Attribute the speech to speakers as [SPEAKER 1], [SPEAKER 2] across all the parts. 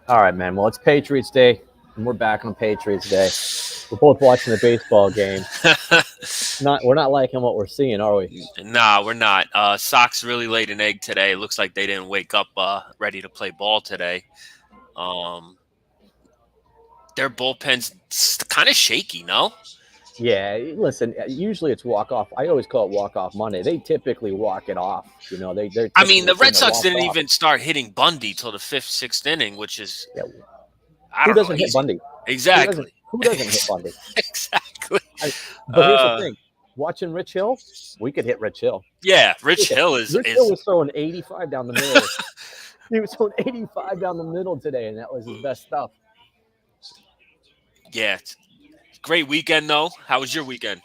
[SPEAKER 1] All right, man. Well, it's Patriots Day, and we're back on Patriots Day. We're both watching the baseball game. We're not liking what we're seeing, are we?
[SPEAKER 2] Nah, we're not. Sox really laid an egg today. Looks like they didn't wake up ready to play ball today. Um, their bullpen's kind of shaky, no?
[SPEAKER 1] Yeah. Listen, usually it's walk off. I always call it walk off Monday. They typically walk it off. They're
[SPEAKER 2] I mean,
[SPEAKER 1] typically
[SPEAKER 2] the
[SPEAKER 1] the team
[SPEAKER 2] Red
[SPEAKER 1] that
[SPEAKER 2] Sox
[SPEAKER 1] walks
[SPEAKER 2] didn't
[SPEAKER 1] off.
[SPEAKER 2] even start hitting Bundy till the fifth, sixth inning, which is,
[SPEAKER 1] Yeah.
[SPEAKER 2] I
[SPEAKER 1] Who
[SPEAKER 2] don't know.
[SPEAKER 1] doesn't hit Bundy? Who doesn't?
[SPEAKER 2] Exactly.
[SPEAKER 1] Who doesn't hit Bundy?
[SPEAKER 2] Exactly.
[SPEAKER 1] But here's the thing: watching Rich Hill, we could hit Rich Hill.
[SPEAKER 2] Yeah, Rich Hill
[SPEAKER 1] Rich Hill was throwing 85 down the middle. He was throwing 85 down the middle today, and that was his best stuff.
[SPEAKER 2] Yeah. Great weekend, though. How was your weekend?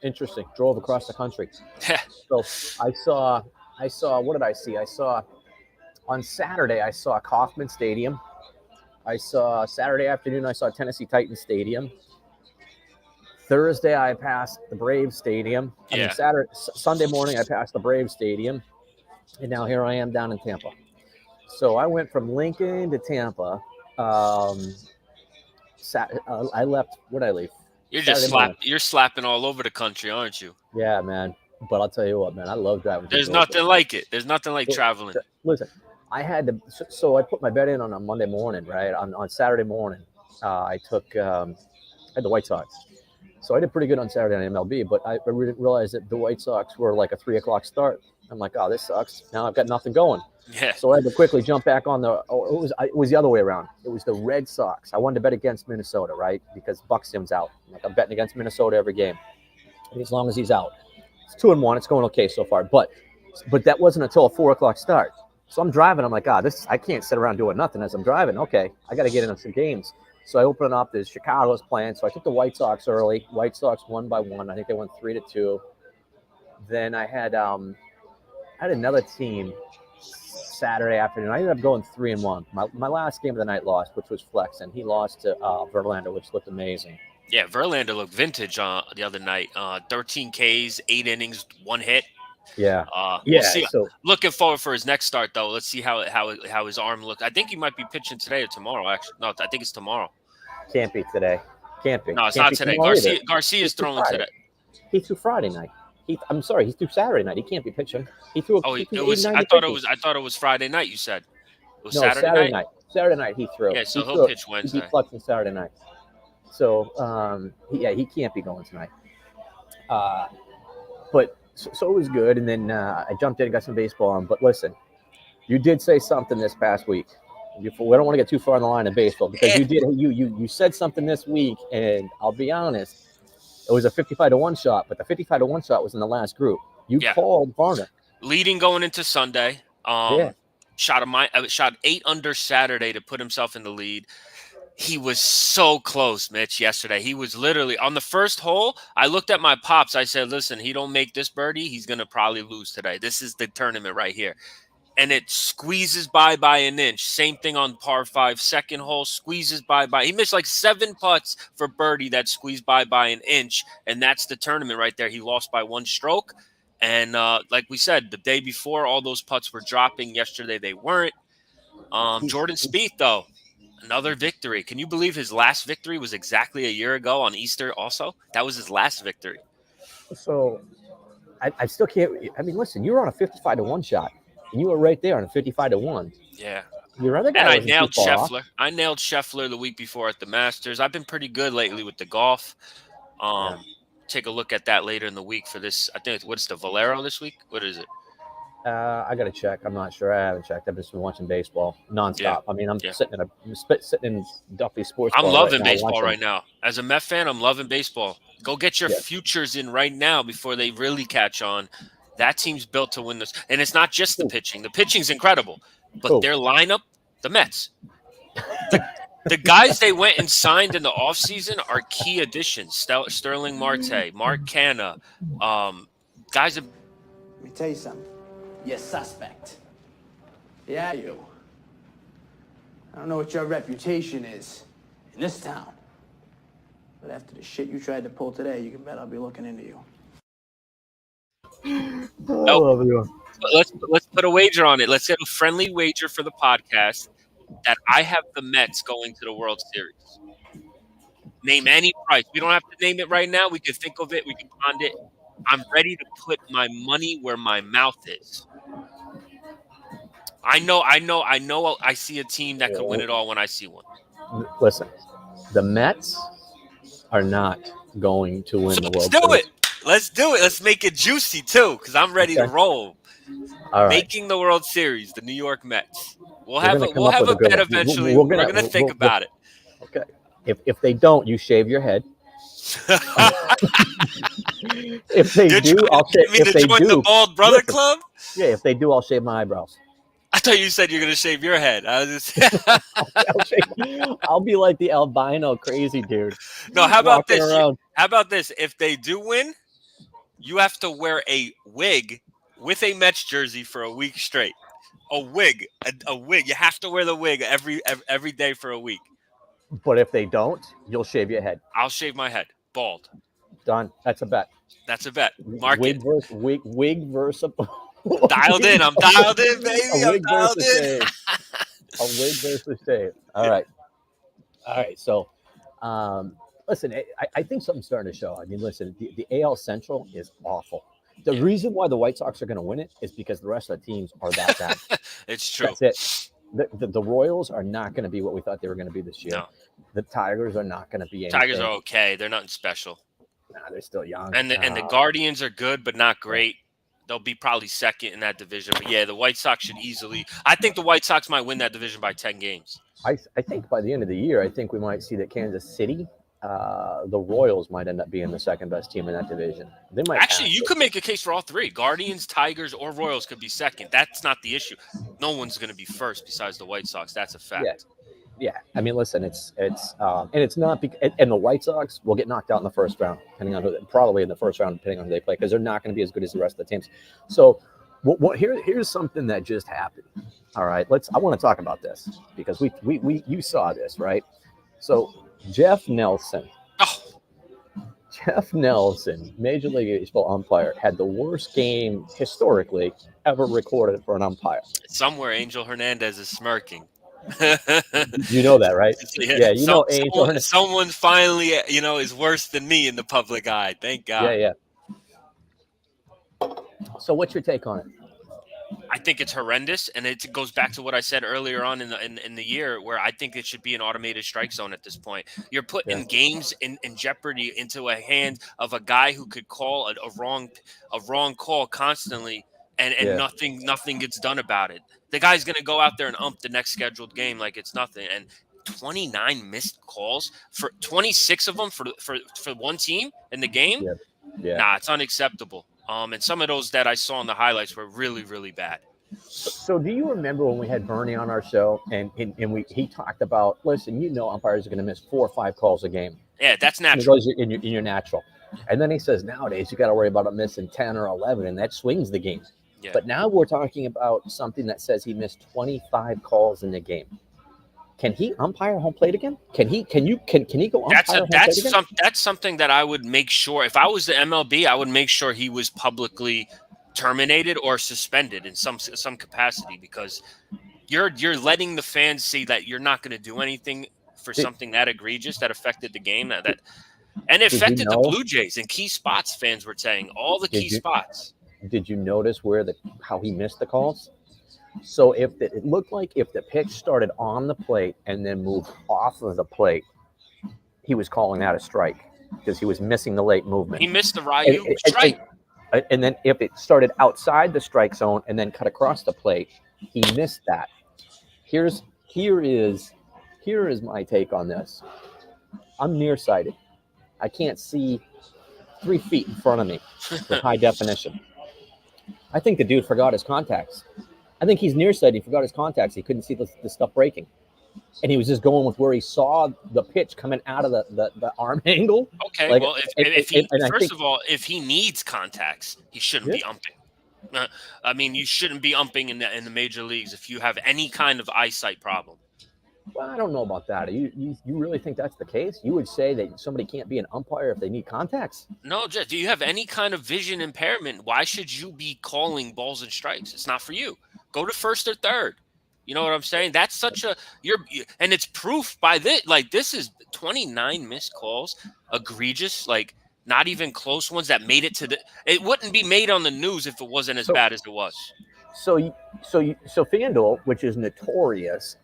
[SPEAKER 1] Interesting. Drove across the country. So I saw. What did I see? I saw on Saturday. I saw Kauffman Stadium. I saw Saturday afternoon. I saw Tennessee Titans Stadium. Thursday, I passed the Braves Stadium.
[SPEAKER 2] Yeah.
[SPEAKER 1] Sunday morning, I passed the Braves Stadium, and now here I am down in Tampa. So I went from Lincoln to Tampa. I left. Where did I leave?
[SPEAKER 2] You're slapping all over the country, aren't you?
[SPEAKER 1] Yeah, man. But I'll tell you what, man. I love driving.
[SPEAKER 2] There's nothing like it. There's nothing like traveling.
[SPEAKER 1] Listen, I had to. So I put my bet in on a Monday morning, right? On Saturday morning, I had the White Sox. So I did pretty good on Saturday on MLB, but I didn't realize that the White Sox were like a 3:00 start. I'm like, oh, this sucks. Now I've got nothing going.
[SPEAKER 2] Yeah.
[SPEAKER 1] So I had to quickly jump back on the. It was the other way around. It was the Red Sox. I wanted to bet against Minnesota, right? Because Buxton's out. Like I'm betting against Minnesota every game, as long as he's out. It's 2-1. It's going okay so far, but that wasn't until a 4:00 start. So I'm driving. I'm like, I can't sit around doing nothing as I'm driving. Okay, I got to get into some games. So I opened up. There's Chicago's playing. So I took the White Sox early. White Sox won by 1. I think they won 3-2. Then I had another team Saturday afternoon. I ended up going 3-1. My last game of the night lost, which was Flex, and he lost to Verlander, which looked amazing.
[SPEAKER 2] Yeah, Verlander looked vintage the other night. 13 Ks, 8 innings, 1 hit.
[SPEAKER 1] Yeah.
[SPEAKER 2] We'll see. So, looking forward for his next start, though. Let's see how his arm looks. I think he might be pitching today or tomorrow. Actually, no, I think it's tomorrow.
[SPEAKER 1] Can't be today. Can't be.
[SPEAKER 2] No, it's
[SPEAKER 1] Can't
[SPEAKER 2] not today. Garcia's throwing today.
[SPEAKER 1] He threw Friday night. I'm sorry, he threw Saturday night. He can't be pitching. He threw.
[SPEAKER 2] I thought it was Friday night. You said it was Saturday night.
[SPEAKER 1] Saturday night he threw.
[SPEAKER 2] Yeah, so he'll pitch Wednesday.
[SPEAKER 1] He beat Flex on Saturday night. So he can't be going tonight. But so it was good, and then I jumped in and got some baseball on. But listen, you did say something this past week. We don't want to get too far on the line of baseball because you said something this week, and I'll be honest, it was a 55-1 shot, but the 55-1 shot was in the last group. You called Varner
[SPEAKER 2] leading going into Sunday. Shot 8 under Saturday to put himself in the lead. He was so close, Mitch, yesterday. He was literally on the first hole. I looked at my pops. I said, listen, he don't make this birdie, he's going to probably lose today. This is the tournament right here. And it squeezes by an inch. Same thing on par 5. Second hole, squeezes by. He missed like 7 putts for birdie that squeezed by an inch. And that's the tournament right there. He lost by 1 stroke. And like we said, the day before, all those putts were dropping. Yesterday, they weren't. Jordan Spieth, though. Another victory. Can you believe his last victory was exactly a year ago on Easter also? That was his last victory.
[SPEAKER 1] So I still can't. I mean, listen, you were on a 55-1 shot, and you were right there on a 55-1.
[SPEAKER 2] Yeah.
[SPEAKER 1] Your other guy
[SPEAKER 2] and I nailed Scheffler. I nailed Scheffler the week before at the Masters. I've been pretty good lately with the golf. Take a look at that later in the week for this. I think what's the Valero this week? What is it?
[SPEAKER 1] I got to check. I'm not sure. I haven't checked. I've just been watching baseball nonstop. Yeah. I mean, I'm sitting in Duffy Sports.
[SPEAKER 2] I'm loving baseball right now. As a Met fan, I'm loving baseball. Go get your futures in right now before they really catch on. That team's built to win this. And it's not just the pitching. The pitching's incredible. But their lineup, the Mets. The guys they went and signed in the offseason are key additions. Sterling Marte, Mark Canha. Guys have...
[SPEAKER 3] Let me tell you something. You're suspect. Yeah, you. I don't know what your reputation is in this town. But after the shit you tried to pull today, you can bet I'll be looking into you.
[SPEAKER 2] let's put a wager on it. Let's get a friendly wager for the podcast that I have the Mets going to the World Series. Name any price. We don't have to name it right now. We can think of it. We can pond it. I'm ready to put my money where my mouth is. I know. I see a team that could win it all when I see one.
[SPEAKER 1] Listen, the Mets are not going to win the World Series.
[SPEAKER 2] Let's do it. Let's make it juicy too, because I'm ready to roll.
[SPEAKER 1] All right.
[SPEAKER 2] Making the World Series, the New York Mets. We'll
[SPEAKER 1] We're
[SPEAKER 2] have a bet eventually. We're gonna think about it.
[SPEAKER 1] Okay. If they don't, you shave your head. If they do, I'll shave. If they do,
[SPEAKER 2] the Bald Brother Club.
[SPEAKER 1] Yeah, if they do, I'll shave my eyebrows.
[SPEAKER 2] I thought you said you're gonna shave your head. I was just
[SPEAKER 1] I'll be like the albino crazy dude.
[SPEAKER 2] No, how about this? How about this? If they do win, you have to wear a wig with a Mets jersey for a week straight. A wig. You have to wear the wig every day for a week.
[SPEAKER 1] But if they don't, you'll shave your head.
[SPEAKER 2] I'll shave my head. Bald.
[SPEAKER 1] Done. That's a bet.
[SPEAKER 2] That's a bet. Mark
[SPEAKER 1] wig
[SPEAKER 2] it.
[SPEAKER 1] Versus, wig versus.
[SPEAKER 2] Dialed in. I'm dialed in, baby. I'm dialed in.
[SPEAKER 1] A wig versus shave. All right. So, listen, I think something's starting to show. I mean, listen, the AL Central is awful. The reason why the White Sox are going to win it is because the rest of the teams are that bad.
[SPEAKER 2] It's true.
[SPEAKER 1] That's it. The Royals are not going to be what we thought they were going to be this year.
[SPEAKER 2] No.
[SPEAKER 1] The Tigers are not going to be anything.
[SPEAKER 2] Tigers are okay. They're nothing special.
[SPEAKER 1] Nah, they're still young.
[SPEAKER 2] And the Guardians are good, but not great. They'll be probably second in that division. But yeah, the White Sox should easily. I think the White Sox might win that division by 10 games.
[SPEAKER 1] I think by the end of the year, I think we might see that Kansas City, the Royals might end up being the second best team in that division. They might
[SPEAKER 2] actually. You could make a case for all three: Guardians, Tigers, or Royals could be second. That's not the issue. No one's going to be first besides the White Sox. That's a fact.
[SPEAKER 1] Yeah. I mean, listen, it's not and the White Sox will get knocked out in the first round, depending on probably in the first round, depending on who they play, because they're not going to be as good as the rest of the teams. So, here's something that just happened. All right, I want to talk about this because you saw this, right? So Jeff Nelson, Major League Baseball umpire, had the worst game historically ever recorded for an umpire.
[SPEAKER 2] Somewhere Angel Hernandez is smirking.
[SPEAKER 1] You know that, right? Yeah, know Angel Hernandez.
[SPEAKER 2] Someone finally, is worse than me in the public eye. Thank God.
[SPEAKER 1] Yeah. So what's your take on it?
[SPEAKER 2] I think it's horrendous, and it goes back to what I said earlier on in the year, where I think it should be an automated strike zone at this point. You're putting games in jeopardy into a hand of a guy who could call a wrong call constantly, and nothing gets done about it. The guy's going to go out there and ump the next scheduled game like it's nothing. And 29 missed calls for 26 of them for one team in the game.
[SPEAKER 1] Yeah.
[SPEAKER 2] Nah, it's unacceptable. And some of those that I saw in the highlights were really, really bad.
[SPEAKER 1] So do you remember when we had Bernie on our show and he talked about, listen, umpires are going to miss 4 or 5 calls a game.
[SPEAKER 2] Yeah, that's natural.
[SPEAKER 1] In your natural. And then he says nowadays you got to worry about him missing 10 or 11, and that swings the game.
[SPEAKER 2] Yeah.
[SPEAKER 1] But now we're talking about something that says he missed 25 calls in the game. Can he umpire home plate again? Can he go umpire
[SPEAKER 2] That's something that I would make sure. If I was the MLB, I would make sure he was publicly terminated or suspended in some capacity, because you're letting the fans see that you're not going to do anything for something that egregious that affected the game and it affected the Blue Jays in key spots. Fans were saying all the key spots.
[SPEAKER 1] Did you notice how he missed the calls? So it looked like if the pitch started on the plate and then moved off of the plate, he was calling that a strike because he was missing the late movement.
[SPEAKER 2] He missed the Ryu strike.
[SPEAKER 1] And then if it started outside the strike zone and then cut across the plate, he missed that. Here is my take on this. I'm nearsighted. I can't see 3 feet in front of me with high definition. I think the dude forgot his contacts. I think he's nearsighted. He forgot his contacts. He couldn't see the stuff breaking. And he was just going with where he saw the pitch coming out of the arm angle.
[SPEAKER 2] Okay, well, if he needs contacts, he shouldn't be umping. I mean, you shouldn't be umping in the major leagues if you have any kind of eyesight problem.
[SPEAKER 1] Well, I don't know about that. You really think that's the case? You would say that somebody can't be an umpire if they need contacts?
[SPEAKER 2] No, Jeff, do you have any kind of vision impairment? Why should you be calling balls and strikes? It's not for you. Go to first or third. You know what I'm saying? That's such a and it's proof by this. Like this is 29 missed calls, egregious, like not even close ones that made it to the. It wouldn't be made on the news if it wasn't as
[SPEAKER 1] So,
[SPEAKER 2] bad as it was.
[SPEAKER 1] so FanDuel, which is notorious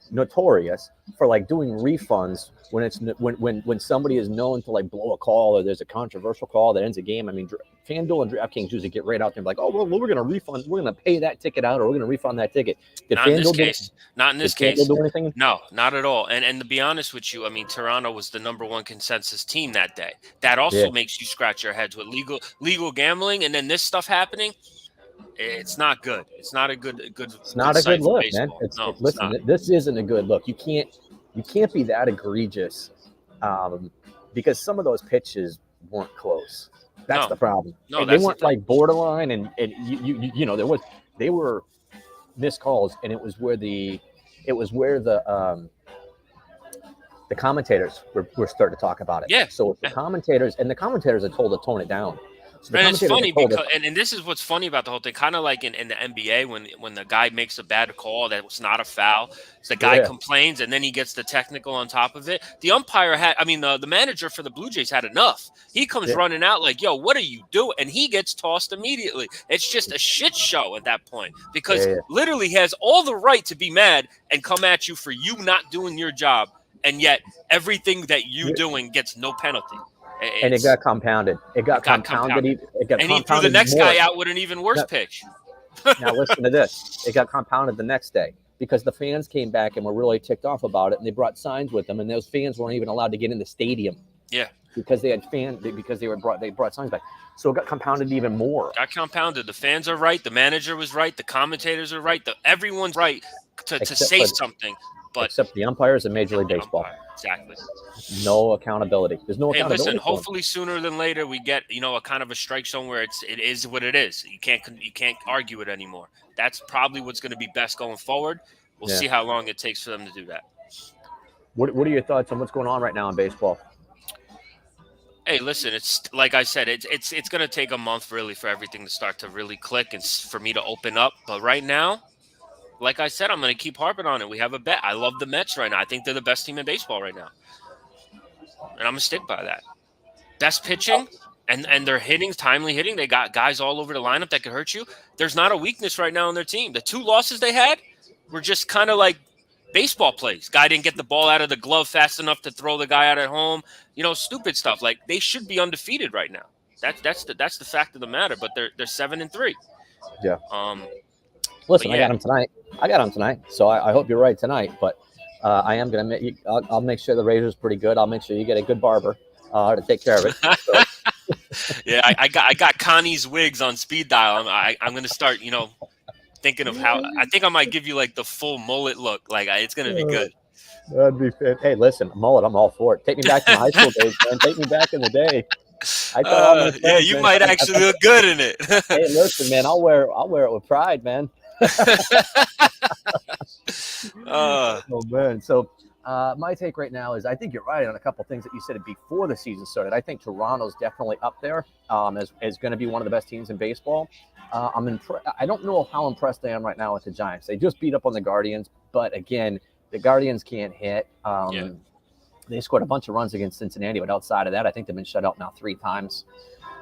[SPEAKER 1] for like doing refunds when it's when somebody is known to like blow a call or there's a controversial call that ends a game. I mean, FanDuel and DraftKings usually get right out there and be like, oh, well, we're going to refund, we're going to pay that ticket out, or we're going to refund that ticket.
[SPEAKER 2] Not in this case. Not in this case.
[SPEAKER 1] Do anything?
[SPEAKER 2] No, not at all. And to be honest with you, I mean, Toronto was the #1 consensus team that day. That also makes you scratch your heads with legal gambling, and then this stuff happening. It's not good. It's not a good.
[SPEAKER 1] It's not a good look, man.
[SPEAKER 2] Listen,
[SPEAKER 1] this isn't a good look. You can't be that egregious, because some of those pitches weren't close. That's the problem.
[SPEAKER 2] No,
[SPEAKER 1] they weren't like borderline, and you know they were missed calls, and it was where the commentators were starting to talk about it.
[SPEAKER 2] Yeah.
[SPEAKER 1] So the commentators are told to tone it down. So
[SPEAKER 2] and it's funny because, and this is what's funny about the whole thing, kind of like in the NBA when the guy makes a bad call that was not a foul, so the guy complains and then he gets the technical on top of it. The umpire the manager for the Blue Jays had enough. He comes running out like, yo, what are you doing? And he gets tossed immediately. It's just a shit show at that point because literally he has all the right to be mad and come at you for you not doing your job. And yet everything that you doing gets no penalty.
[SPEAKER 1] And it got compounded. It got compounded.
[SPEAKER 2] And he threw the next guy out with an even worse pitch.
[SPEAKER 1] Now listen to this. It got compounded the next day because the fans came back and were really ticked off about it, and they brought signs with them, and those fans weren't even allowed to get in the stadium.
[SPEAKER 2] Yeah.
[SPEAKER 1] Because they brought signs back. So it got compounded even more.
[SPEAKER 2] Got compounded. The fans are right. The manager was right. The commentators are right. Everyone's right to say something. But
[SPEAKER 1] except the umpires in Major League Baseball.
[SPEAKER 2] Exactly.
[SPEAKER 1] No accountability. There's no accountability.
[SPEAKER 2] Listen, hopefully sooner than later we get, a kind of a strike zone where it is what it is. You can't argue it anymore. That's probably what's going to be best going forward. We'll see how long it takes for them to do that.
[SPEAKER 1] What are your thoughts on what's going on right now in baseball?
[SPEAKER 2] Hey, listen, it's like I said, it's going to take a month really for everything to start to really click and for me to open up. But right now, like I said, I'm going to keep harping on it. We have a bet. I love the Mets right now. I think they're the best team in baseball right now. And I'm going to stick by that. Best pitching and their hitting, timely hitting. They got guys all over the lineup that could hurt you. There's not a weakness right now on their team. The 2 losses they had were just kind of like baseball plays. Guy didn't get the ball out of the glove fast enough to throw the guy out at home. Stupid stuff. Like they should be undefeated right now. That's the fact of the matter. But they're 7-3.
[SPEAKER 1] Yeah. Listen, I got them tonight. So I hope you're right tonight. But I am going to I'll make sure the razor's pretty good. I'll make sure you get a good barber to take care of it. So.
[SPEAKER 2] Yeah, I got Connie's wigs on speed dial. I'm going to start, thinking of how I think I might give you like the full mullet look. Like it's going to be good.
[SPEAKER 1] That'd be fit. Hey, listen, mullet, I'm all for it. Take me back to my high school days, man. Take me back in the day.
[SPEAKER 2] You might actually look good in it.
[SPEAKER 1] Hey, listen, man, I'll wear it with pride, man. Oh man. So my take right now is I think you're right on a couple things that you said before the season started. I think Toronto's definitely up there as going to be one of the best teams in baseball. I don't know how impressed I am right now with the Giants. They just beat up on the Guardians, but again, the Guardians can't hit. They scored a bunch of runs against Cincinnati, but outside of that, I think they've been shut out now 3 times.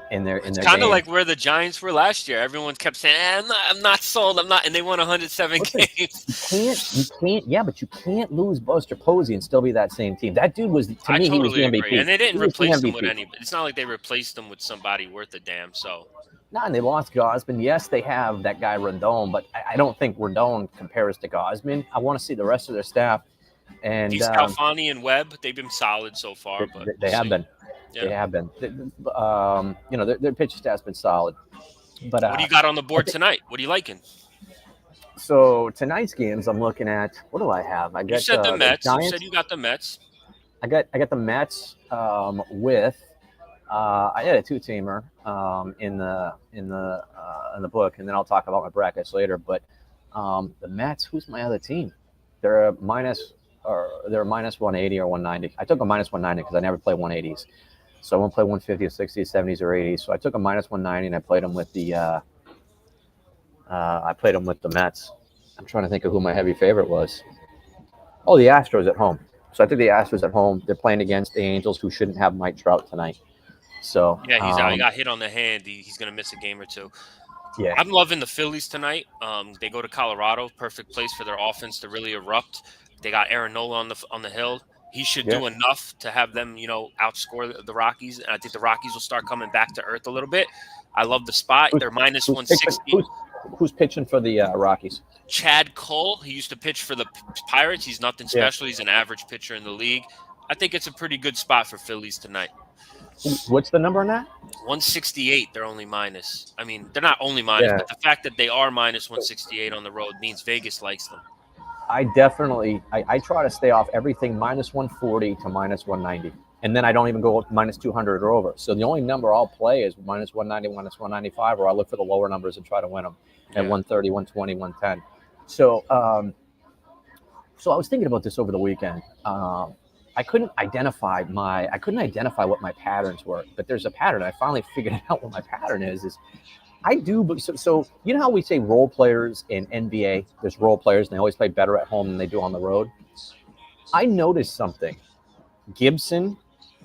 [SPEAKER 1] It's
[SPEAKER 2] kind of like where the Giants were last year. Everyone kept saying, I'm not sold. I'm not. And they won 107 games.
[SPEAKER 1] You can't. Yeah, but you can't lose Buster Posey and still be that same team. That dude was, he was the MVP.
[SPEAKER 2] Agree. And they didn't replace him with anybody. It's not like they replaced him with somebody worth a damn. So.
[SPEAKER 1] No, and they lost Gausman. Yes, they have that guy Rendon, but I don't think Rendon compares to Gausman. I want to see the rest of their staff. And
[SPEAKER 2] Scalfani and Webb, they've been solid so far. But
[SPEAKER 1] they have been. Yeah. They have been. Their pitching staff's been solid. But
[SPEAKER 2] what do you got on the board tonight? What are you liking?
[SPEAKER 1] So tonight's games, I'm looking at. What do I have?
[SPEAKER 2] You said the Mets. You said you got the Mets.
[SPEAKER 1] I got the Mets with. I had a 2-teamer in the book, and then I'll talk about my brackets later. But the Mets. Who's my other team? They're a minus they're minus 180 or 190. I took a minus 190 because I never play 180s. So I won't play 150s, 60s, 70s, or 80s. So I took a minus 190 and I played them with the Mets. I'm trying to think of who my heavy favorite was. Oh, the Astros at home. So I took the Astros at home. They're playing against the Angels, who shouldn't have Mike Trout tonight. So
[SPEAKER 2] Yeah, he's out. He got hit on the hand. He's going to miss a game or two.
[SPEAKER 1] Yeah,
[SPEAKER 2] I'm loving the Phillies tonight. They go to Colorado, perfect place for their offense to really erupt. They got Aaron Nola on the hill. He should do enough to have them, outscore the Rockies. And I think the Rockies will start coming back to earth a little bit. I love the spot. They're minus 160.
[SPEAKER 1] Who's pitching for the Rockies?
[SPEAKER 2] Chad Cole. He used to pitch for the Pirates. He's nothing special. He's an average pitcher in the league. I think it's a pretty good spot for Phillies tonight.
[SPEAKER 1] What's the number on that?
[SPEAKER 2] 168. They're only minus. I mean, they're not only minus, but the fact that they are minus 168 on the road means Vegas likes them.
[SPEAKER 1] I try to stay off everything minus 140 to minus 190. And then I don't even go minus 200 or over. So the only number I'll play is minus 190, minus 195, or I look for the lower numbers and try to win them at 130, 120, 110. So I was thinking about this over the weekend. I couldn't identify what my patterns were, but there's a pattern. I finally figured out what my pattern is I do. So you know how we say role players in NBA, there's role players and they always play better at home than they do on the road. I noticed something. Gibson,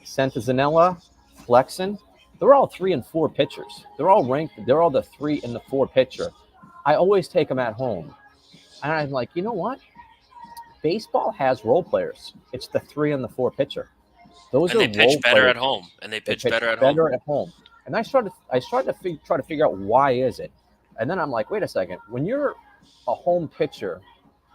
[SPEAKER 1] Santazanella, Flexen, they're all 3 and 4 pitchers. They're all ranked. They're all the 3 and the 4 pitcher. I always take them at home. And I'm like, you know what? Baseball has role players. It's the 3 and the 4 pitcher. Those
[SPEAKER 2] and
[SPEAKER 1] are
[SPEAKER 2] they pitch better
[SPEAKER 1] players.
[SPEAKER 2] at home. And they pitch better at home.
[SPEAKER 1] And I started to try to figure out why is it. And then I'm like, wait a second. When you're a home pitcher,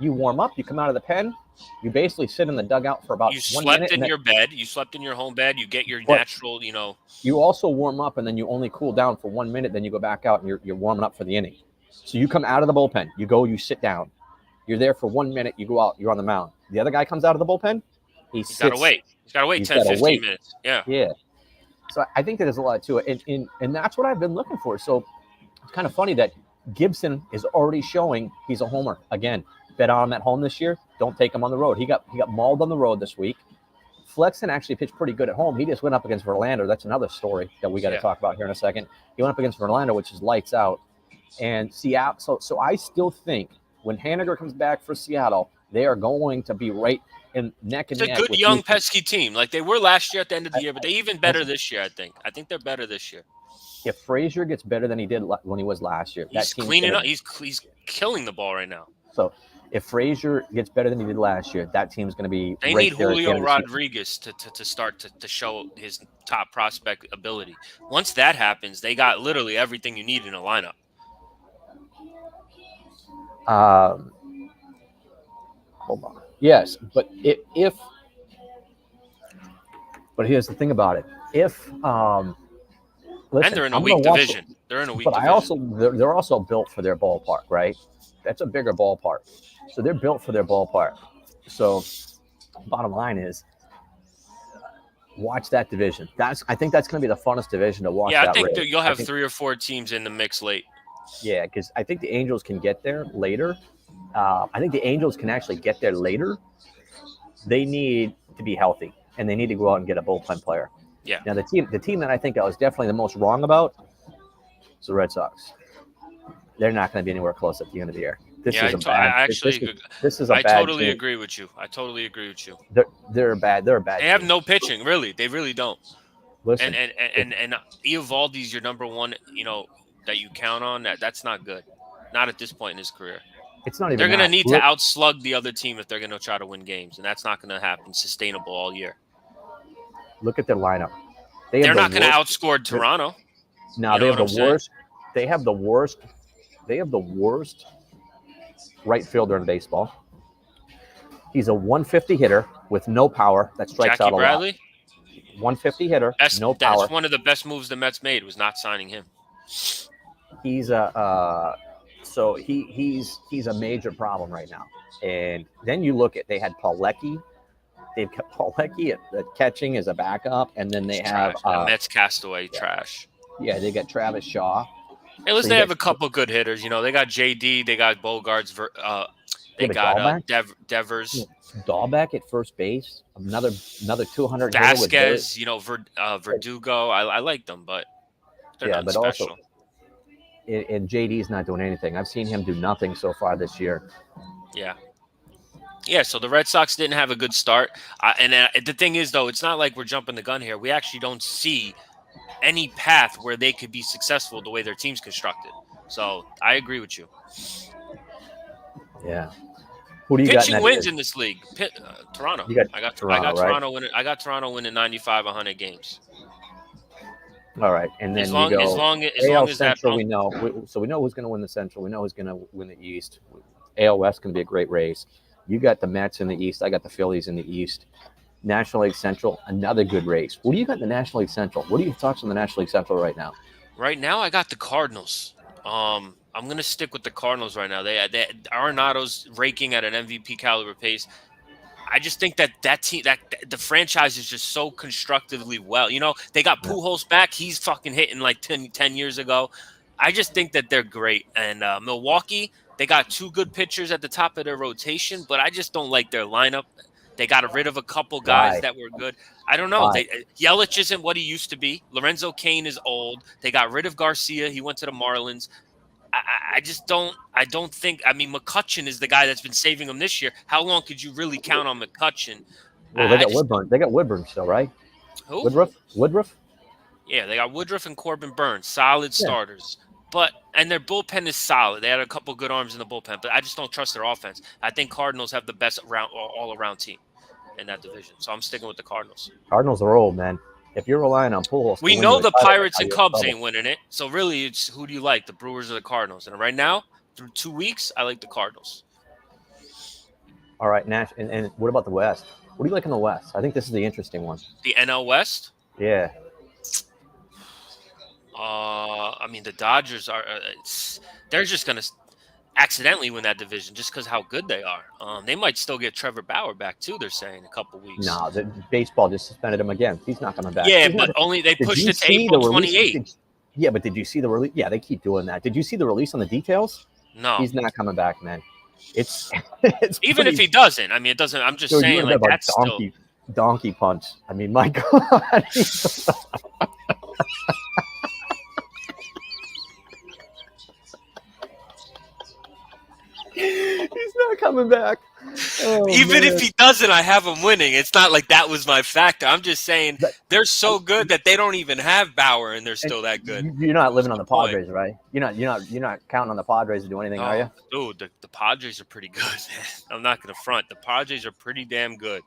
[SPEAKER 1] you warm up, you come out of the pen, you basically sit in the dugout for about 1 minute.
[SPEAKER 2] You slept in your bed. You slept in your home bed. You get your natural,
[SPEAKER 1] You also warm up, and then you only cool down for 1 minute. Then you go back out, and you're warming up for the inning. So you come out of the bullpen. You go, you sit down. You're there for 1 minute. You go out. You're on the mound. The other guy comes out of the bullpen. He's got to wait.
[SPEAKER 2] He's got to wait 10, 15 minutes. Yeah.
[SPEAKER 1] Yeah. So I think that there's a lot to it. And that's what I've been looking for. So it's kind of funny that Gibson is already showing he's a homer again. Bet on him at home this year. Don't take him on the road. He got mauled on the road this week. Flexen actually pitched pretty good at home. He just went up against Verlander. That's another story that we got to talk about here in a second. He went up against Verlander, which is lights out. And Seattle. So I still think when Haniger comes back for Seattle, they are going to be right in neck and neck.
[SPEAKER 2] It's a good young pesky team, like they were last year at the end of the year, but they're even better this year. I think they're better this year.
[SPEAKER 1] If Frazier gets better than he did when he was last year,
[SPEAKER 2] he's cleaning up. He's killing the ball right now.
[SPEAKER 1] So if Frazier gets better than he did last year, that team's going to be.
[SPEAKER 2] They need Julio Rodriguez to start to show his top prospect ability. Once that happens, they got literally everything you need in a lineup.
[SPEAKER 1] Hold on. Yes, but but here's the thing about it. Listen,
[SPEAKER 2] and they're in a weak division. They're in a weak division.
[SPEAKER 1] But they're also built for their ballpark, right? That's a bigger ballpark. So they're built for their ballpark. So bottom line is watch that division. I think that's going to be the funnest division to watch.
[SPEAKER 2] Yeah, I think you'll have 3 or 4 teams in the mix late.
[SPEAKER 1] Yeah, because I think the Angels can get there later. I think the Angels can actually get there later. They need to be healthy, and they need to go out and get a bullpen player.
[SPEAKER 2] Yeah.
[SPEAKER 1] Now, the team that I think I was definitely the most wrong about is the Red Sox. They're not going to be anywhere close at the end of the year.
[SPEAKER 2] I totally agree with you.
[SPEAKER 1] They're a bad.
[SPEAKER 2] They have no pitching, really. They really don't.
[SPEAKER 1] Listen,
[SPEAKER 2] and Eovaldi's your number one, that you count on. That's not good. Not at this point in his career.
[SPEAKER 1] It's not even.
[SPEAKER 2] They're going to need to outslug the other team if they're going to try to win games, and that's not going to happen sustainable all year.
[SPEAKER 1] Look at their lineup.
[SPEAKER 2] They're not going to outscore Toronto.
[SPEAKER 1] No, they have the worst. They have the worst. They have the worst right fielder in baseball. He's a 150 hitter with no power that strikes out a
[SPEAKER 2] Bradley?
[SPEAKER 1] lot. 150 hitter, no power.
[SPEAKER 2] That's one of the best moves the Mets made was not signing him.
[SPEAKER 1] He's a he's a major problem right now. And then you look at they had Paulecki. They've got Paulecki at catching as a backup, and then they have
[SPEAKER 2] Mets castaway trash.
[SPEAKER 1] Yeah, they got Travis Shaw.
[SPEAKER 2] Hey, listen, they have a couple good hitters. They got JD, they got Bogarts, They
[SPEAKER 1] Yeah, but
[SPEAKER 2] got
[SPEAKER 1] Dahlbeck?
[SPEAKER 2] Devers,
[SPEAKER 1] Dahlbeck at first base. Another 200 hitter with
[SPEAKER 2] Vasquez, Verdugo. I like them, but they're
[SPEAKER 1] yeah,
[SPEAKER 2] nothing
[SPEAKER 1] but also
[SPEAKER 2] special.
[SPEAKER 1] and JD's not doing anything. I've seen him do nothing so far this year.
[SPEAKER 2] Yeah. Yeah, so the Red Sox didn't have a good start. The thing is, though, it's not like we're jumping the gun here. We actually don't see any path where they could be successful the way their team's constructed. So I agree with you.
[SPEAKER 1] Yeah. Who do you got
[SPEAKER 2] Pitching
[SPEAKER 1] in that
[SPEAKER 2] wins
[SPEAKER 1] division?
[SPEAKER 2] in this league. Toronto.
[SPEAKER 1] You got
[SPEAKER 2] I got
[SPEAKER 1] Toronto, right?
[SPEAKER 2] Toronto winning. I got Toronto winning 95, 100 games.
[SPEAKER 1] All right, and
[SPEAKER 2] As
[SPEAKER 1] then you
[SPEAKER 2] long as
[SPEAKER 1] go
[SPEAKER 2] long as
[SPEAKER 1] AL
[SPEAKER 2] long as that.
[SPEAKER 1] Central. We know, so we know who's going to win the Central. We know who's going to win the East. AL West going to be a great race. You got the Mets in the East. I got the Phillies in the East. National League Central, another good race. What do you got in the National League Central? What are your thoughts on the National League Central right now?
[SPEAKER 2] Right now, I got the Cardinals. I'm gonna stick with the Cardinals right now. They Arenado's raking at an MVP caliber pace. I just think that team, that the franchise is just so constructively well. They got
[SPEAKER 1] Yeah.
[SPEAKER 2] Pujols back. He's fucking hitting like 10 years ago. I just think that they're great. And Milwaukee, they got two good pitchers at the top of their rotation, but I just don't like their lineup. They got rid of a couple guys
[SPEAKER 1] Why?
[SPEAKER 2] that were good. I don't know.
[SPEAKER 1] Why?
[SPEAKER 2] Yelich isn't what he used to be. Lorenzo Cain is old. They got rid of Garcia. He went to the Marlins. I just don't. I don't think. I mean, McCutchen is the guy that's been saving them this year. How long could you really count on McCutchen?
[SPEAKER 1] Well, they got Woodburn. They got Woodburn still, right?
[SPEAKER 2] Who?
[SPEAKER 1] Woodruff.
[SPEAKER 2] Yeah, they got Woodruff and Corbin Burns, solid starters. And their bullpen is solid. They had a couple good arms in the bullpen, but I just don't trust their offense. I think Cardinals have the best all-around team in that division, so I'm sticking with the Cardinals.
[SPEAKER 1] Cardinals are old, man. If you're relying on Pujols,
[SPEAKER 2] We know the Pirates and Cubs ain't winning it, so really, it's who do you like, the Brewers or the Cardinals? And right now, through 2 weeks, I like the Cardinals.
[SPEAKER 1] All right, Nash. And what about the West? What do you like in the West? I think this is the interesting one.
[SPEAKER 2] The NL West?
[SPEAKER 1] Yeah.
[SPEAKER 2] I mean, the Dodgers are. They're just gonna accidentally win that division just because how good they are. They might still get Trevor Bauer back too. They're saying a couple weeks.
[SPEAKER 1] No, the baseball just suspended him again. He's not coming back.
[SPEAKER 2] Yeah, but only they pushed it to April 28th.
[SPEAKER 1] Yeah, but did you see the release? Yeah, they keep doing that. Did you see the release on the details?
[SPEAKER 2] No,
[SPEAKER 1] he's not coming back, man. It's
[SPEAKER 2] even if he doesn't. I mean, it doesn't. I'm just saying, like that's
[SPEAKER 1] donkey punch. I mean, my God. He's not coming back. Oh,
[SPEAKER 2] even if he doesn't, I have him winning. It's not like that was my factor. I'm just saying they're so good that they don't even have Bauer, and they're still that good.
[SPEAKER 1] You're not living on the Padres, right? You're not counting on the Padres to do anything, are you?
[SPEAKER 2] Dude, the Padres are pretty good, man. I'm not gonna front. The Padres are pretty damn good.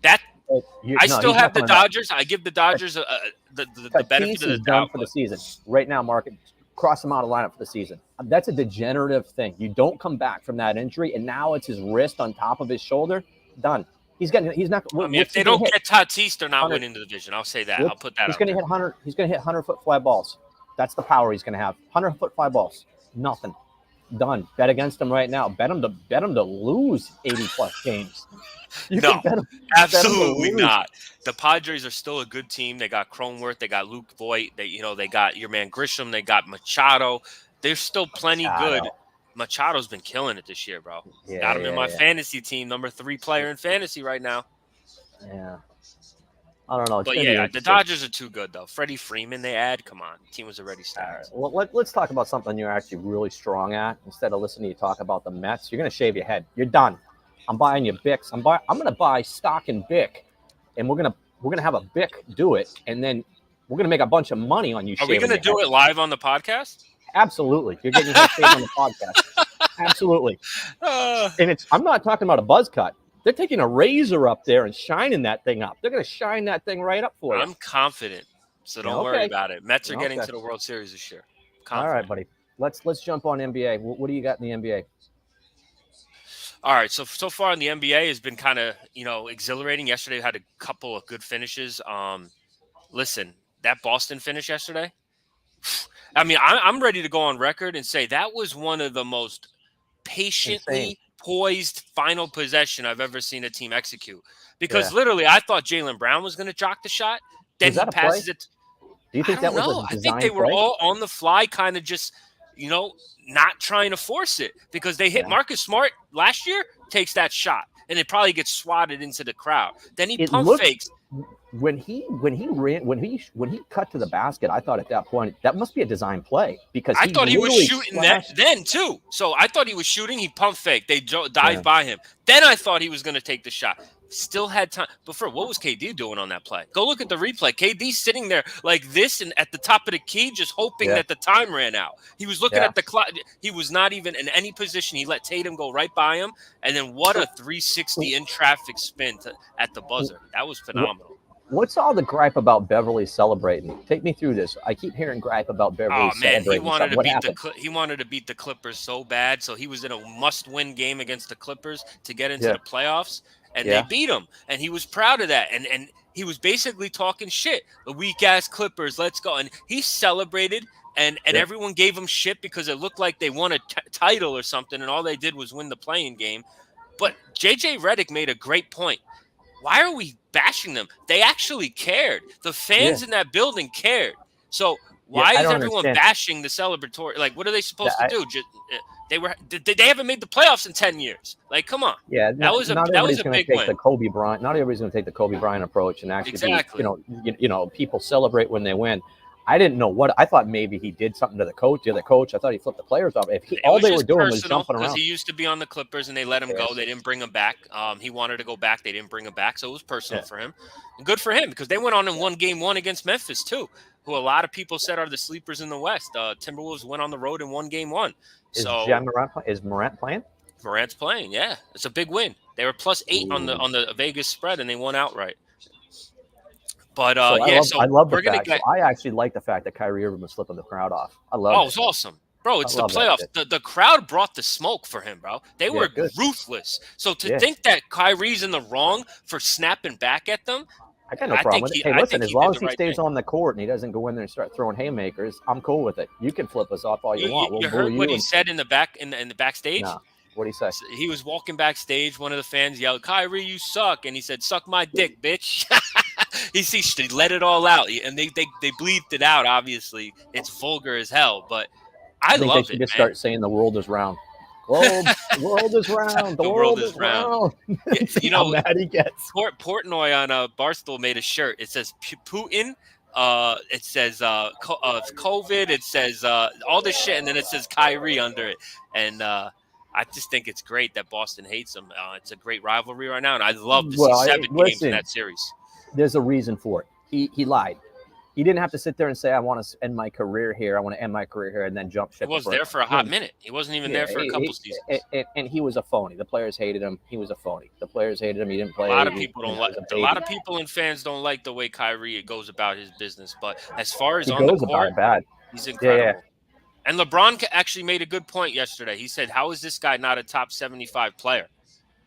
[SPEAKER 2] I still have the Dodgers. I give the Dodgers the benefit of the doubt
[SPEAKER 1] for the season. Right now, Mark, cross him out of lineup for the season. That's a degenerative thing. You don't come back from that injury, and now it's his wrist on top of his shoulder. Done. He's not.
[SPEAKER 2] I mean, if they don't get Tatis, they're not winning the division. I'll say that. I'll put that.
[SPEAKER 1] He's going to hit 100. He's going to hit 100-foot fly balls. That's the power he's going to have. 100-foot fly balls. Nothing. Done. Bet against him right now. Bet him to lose 80+ games.
[SPEAKER 2] No, absolutely not. The Padres are still a good team. They got Cronenworth. They got Luke Voigt. They got your man Grisham. They got Machado. They're still plenty good. Machado's been killing it this year, bro. Got him in my fantasy team, number 3 player in fantasy right now.
[SPEAKER 1] Yeah. I don't know.
[SPEAKER 2] But yeah, the Dodgers are too good, though. Freddie Freeman, they add. Come on. The team was already stacked.
[SPEAKER 1] Right. Well, let's talk about something you're actually really strong at. Instead of listening to you talk about the Mets, you're going to shave your head. You're done. I'm buying you Bics. I'm going to buy stock in Bic, and we're gonna have a Bic do it, and then we're gonna make a bunch of money on you.
[SPEAKER 2] Are we gonna do it live on the podcast?
[SPEAKER 1] Absolutely. You're getting your head shaved on the podcast. Absolutely. And I'm not talking about a buzz cut. They're taking a razor up there and shining that thing up. They're gonna shine that thing right up for you.
[SPEAKER 2] I'm confident, so don't worry about it. Mets are getting to the World Series this year.
[SPEAKER 1] All right, buddy. Let's jump on NBA. What do you got in the NBA?
[SPEAKER 2] All right, so far in the NBA has been kind of, exhilarating. Yesterday we had a couple of good finishes. Listen, that Boston finish yesterday, I mean, I'm ready to go on record and say that was one of the most patiently poised final possession I've ever seen a team execute. Because literally, I thought Jaylen Brown was going to jock the shot. Then he passes it.
[SPEAKER 1] Do you think that was a design
[SPEAKER 2] I think they were all on the fly, kind of just, not trying to force it, because they hit Marcus Smart last year takes that shot, and it probably gets swatted into the crowd. Then he
[SPEAKER 1] It
[SPEAKER 2] pump
[SPEAKER 1] looked-
[SPEAKER 2] fakes.
[SPEAKER 1] When he cut to the basket, I thought at that point that must be a design play because
[SPEAKER 2] I thought he was
[SPEAKER 1] literally
[SPEAKER 2] shooting that
[SPEAKER 1] slashed-
[SPEAKER 2] then too. So I thought he was shooting. He pump fake. They dive by him. Then I thought he was going to take the shot. Still had time. But what was KD doing on that play? Go look at the replay. KD sitting there like this and at the top of the key, just hoping that the time ran out. He was looking at the clock. He was not even in any position. He let Tatum go right by him. And then what a 360 in traffic spin at the buzzer. That was phenomenal.
[SPEAKER 1] What's all the gripe about Beverly celebrating? Take me through this. I keep hearing gripe about Beverly celebrating.
[SPEAKER 2] He wanted to beat the Clippers so bad. So he was in a must-win game against the Clippers to get into the playoffs. And they beat him, and he was proud of that. And he was basically talking shit. The weak-ass Clippers, let's go. And he celebrated, and everyone gave him shit because it looked like they won a title or something, and all they did was win the play-in game. But J.J. Redick made a great point. Why are we bashing them? They actually cared. The fans in that building cared. So why is everyone bashing the celebratory? Like, what are they supposed to do? They haven't made the playoffs in 10 years. Like, come on.
[SPEAKER 1] Yeah,
[SPEAKER 2] that was a big win.
[SPEAKER 1] Not everybody's going to take the Kobe Bryant approach and actually be, people celebrate when they win. I didn't know what I thought. Maybe he did something to the other coach. I thought he flipped the players off. All they were doing was jumping around.
[SPEAKER 2] Because he used to be on the Clippers and they let him go. They didn't bring him back. He wanted to go back. They didn't bring him back. So it was personal for him. And good for him because they went on and won game 1 against Memphis too, who a lot of people said are the sleepers in the West. Timberwolves went on the road and won game 1.
[SPEAKER 1] Is Morant playing?
[SPEAKER 2] Morant's playing. Yeah, it's a big win. They were +8 on the Vegas spread and they won outright. But I love the fact.
[SPEAKER 1] I actually like the fact that Kyrie Irving was flipping the crowd off. I love it.
[SPEAKER 2] Oh, it was awesome. Bro, it's the playoffs. The crowd brought the smoke for him, bro. They were ruthless. So to think that Kyrie's in the wrong for snapping back at them,
[SPEAKER 1] I got no problem with it. Hey, listen, as long as he stays on the court and he doesn't go in there and start throwing haymakers, I'm cool with it. You can flip us off all you want.
[SPEAKER 2] You heard what he said in the backstage?
[SPEAKER 1] Nah. What'd he say?
[SPEAKER 2] He was walking backstage. One of the fans yelled, "Kyrie, you suck!" And he said, "Suck my dick, bitch." He let it all out, and they bleeped it out. Obviously, it's vulgar as hell, but I think
[SPEAKER 1] they should just start saying the world is round. World is round. The world is round.
[SPEAKER 2] You know,
[SPEAKER 1] how mad he gets.
[SPEAKER 2] Portnoy on Barstool made a shirt. It says Putin. It says COVID. It says all this shit, and then it says Kyrie under it. And I just think it's great that Boston hates him. It's a great rivalry right now, and I'd love to see 7 games in that series.
[SPEAKER 1] There's a reason for it. He lied. He didn't have to sit there and say, "I want to end my career here. I want to end my career here," and then jump ship.
[SPEAKER 2] He was there for a hot minute. He wasn't even there for a couple seasons.
[SPEAKER 1] And he was a phony. The players hated him. He was a phony. The players hated him. He didn't play.
[SPEAKER 2] A lot of people don't like. A lot of people and fans don't like the way Kyrie goes about his business. But as far as on the court, he's incredible. Yeah. And LeBron actually made a good point yesterday. He said, "How is this guy not a top 75 player?"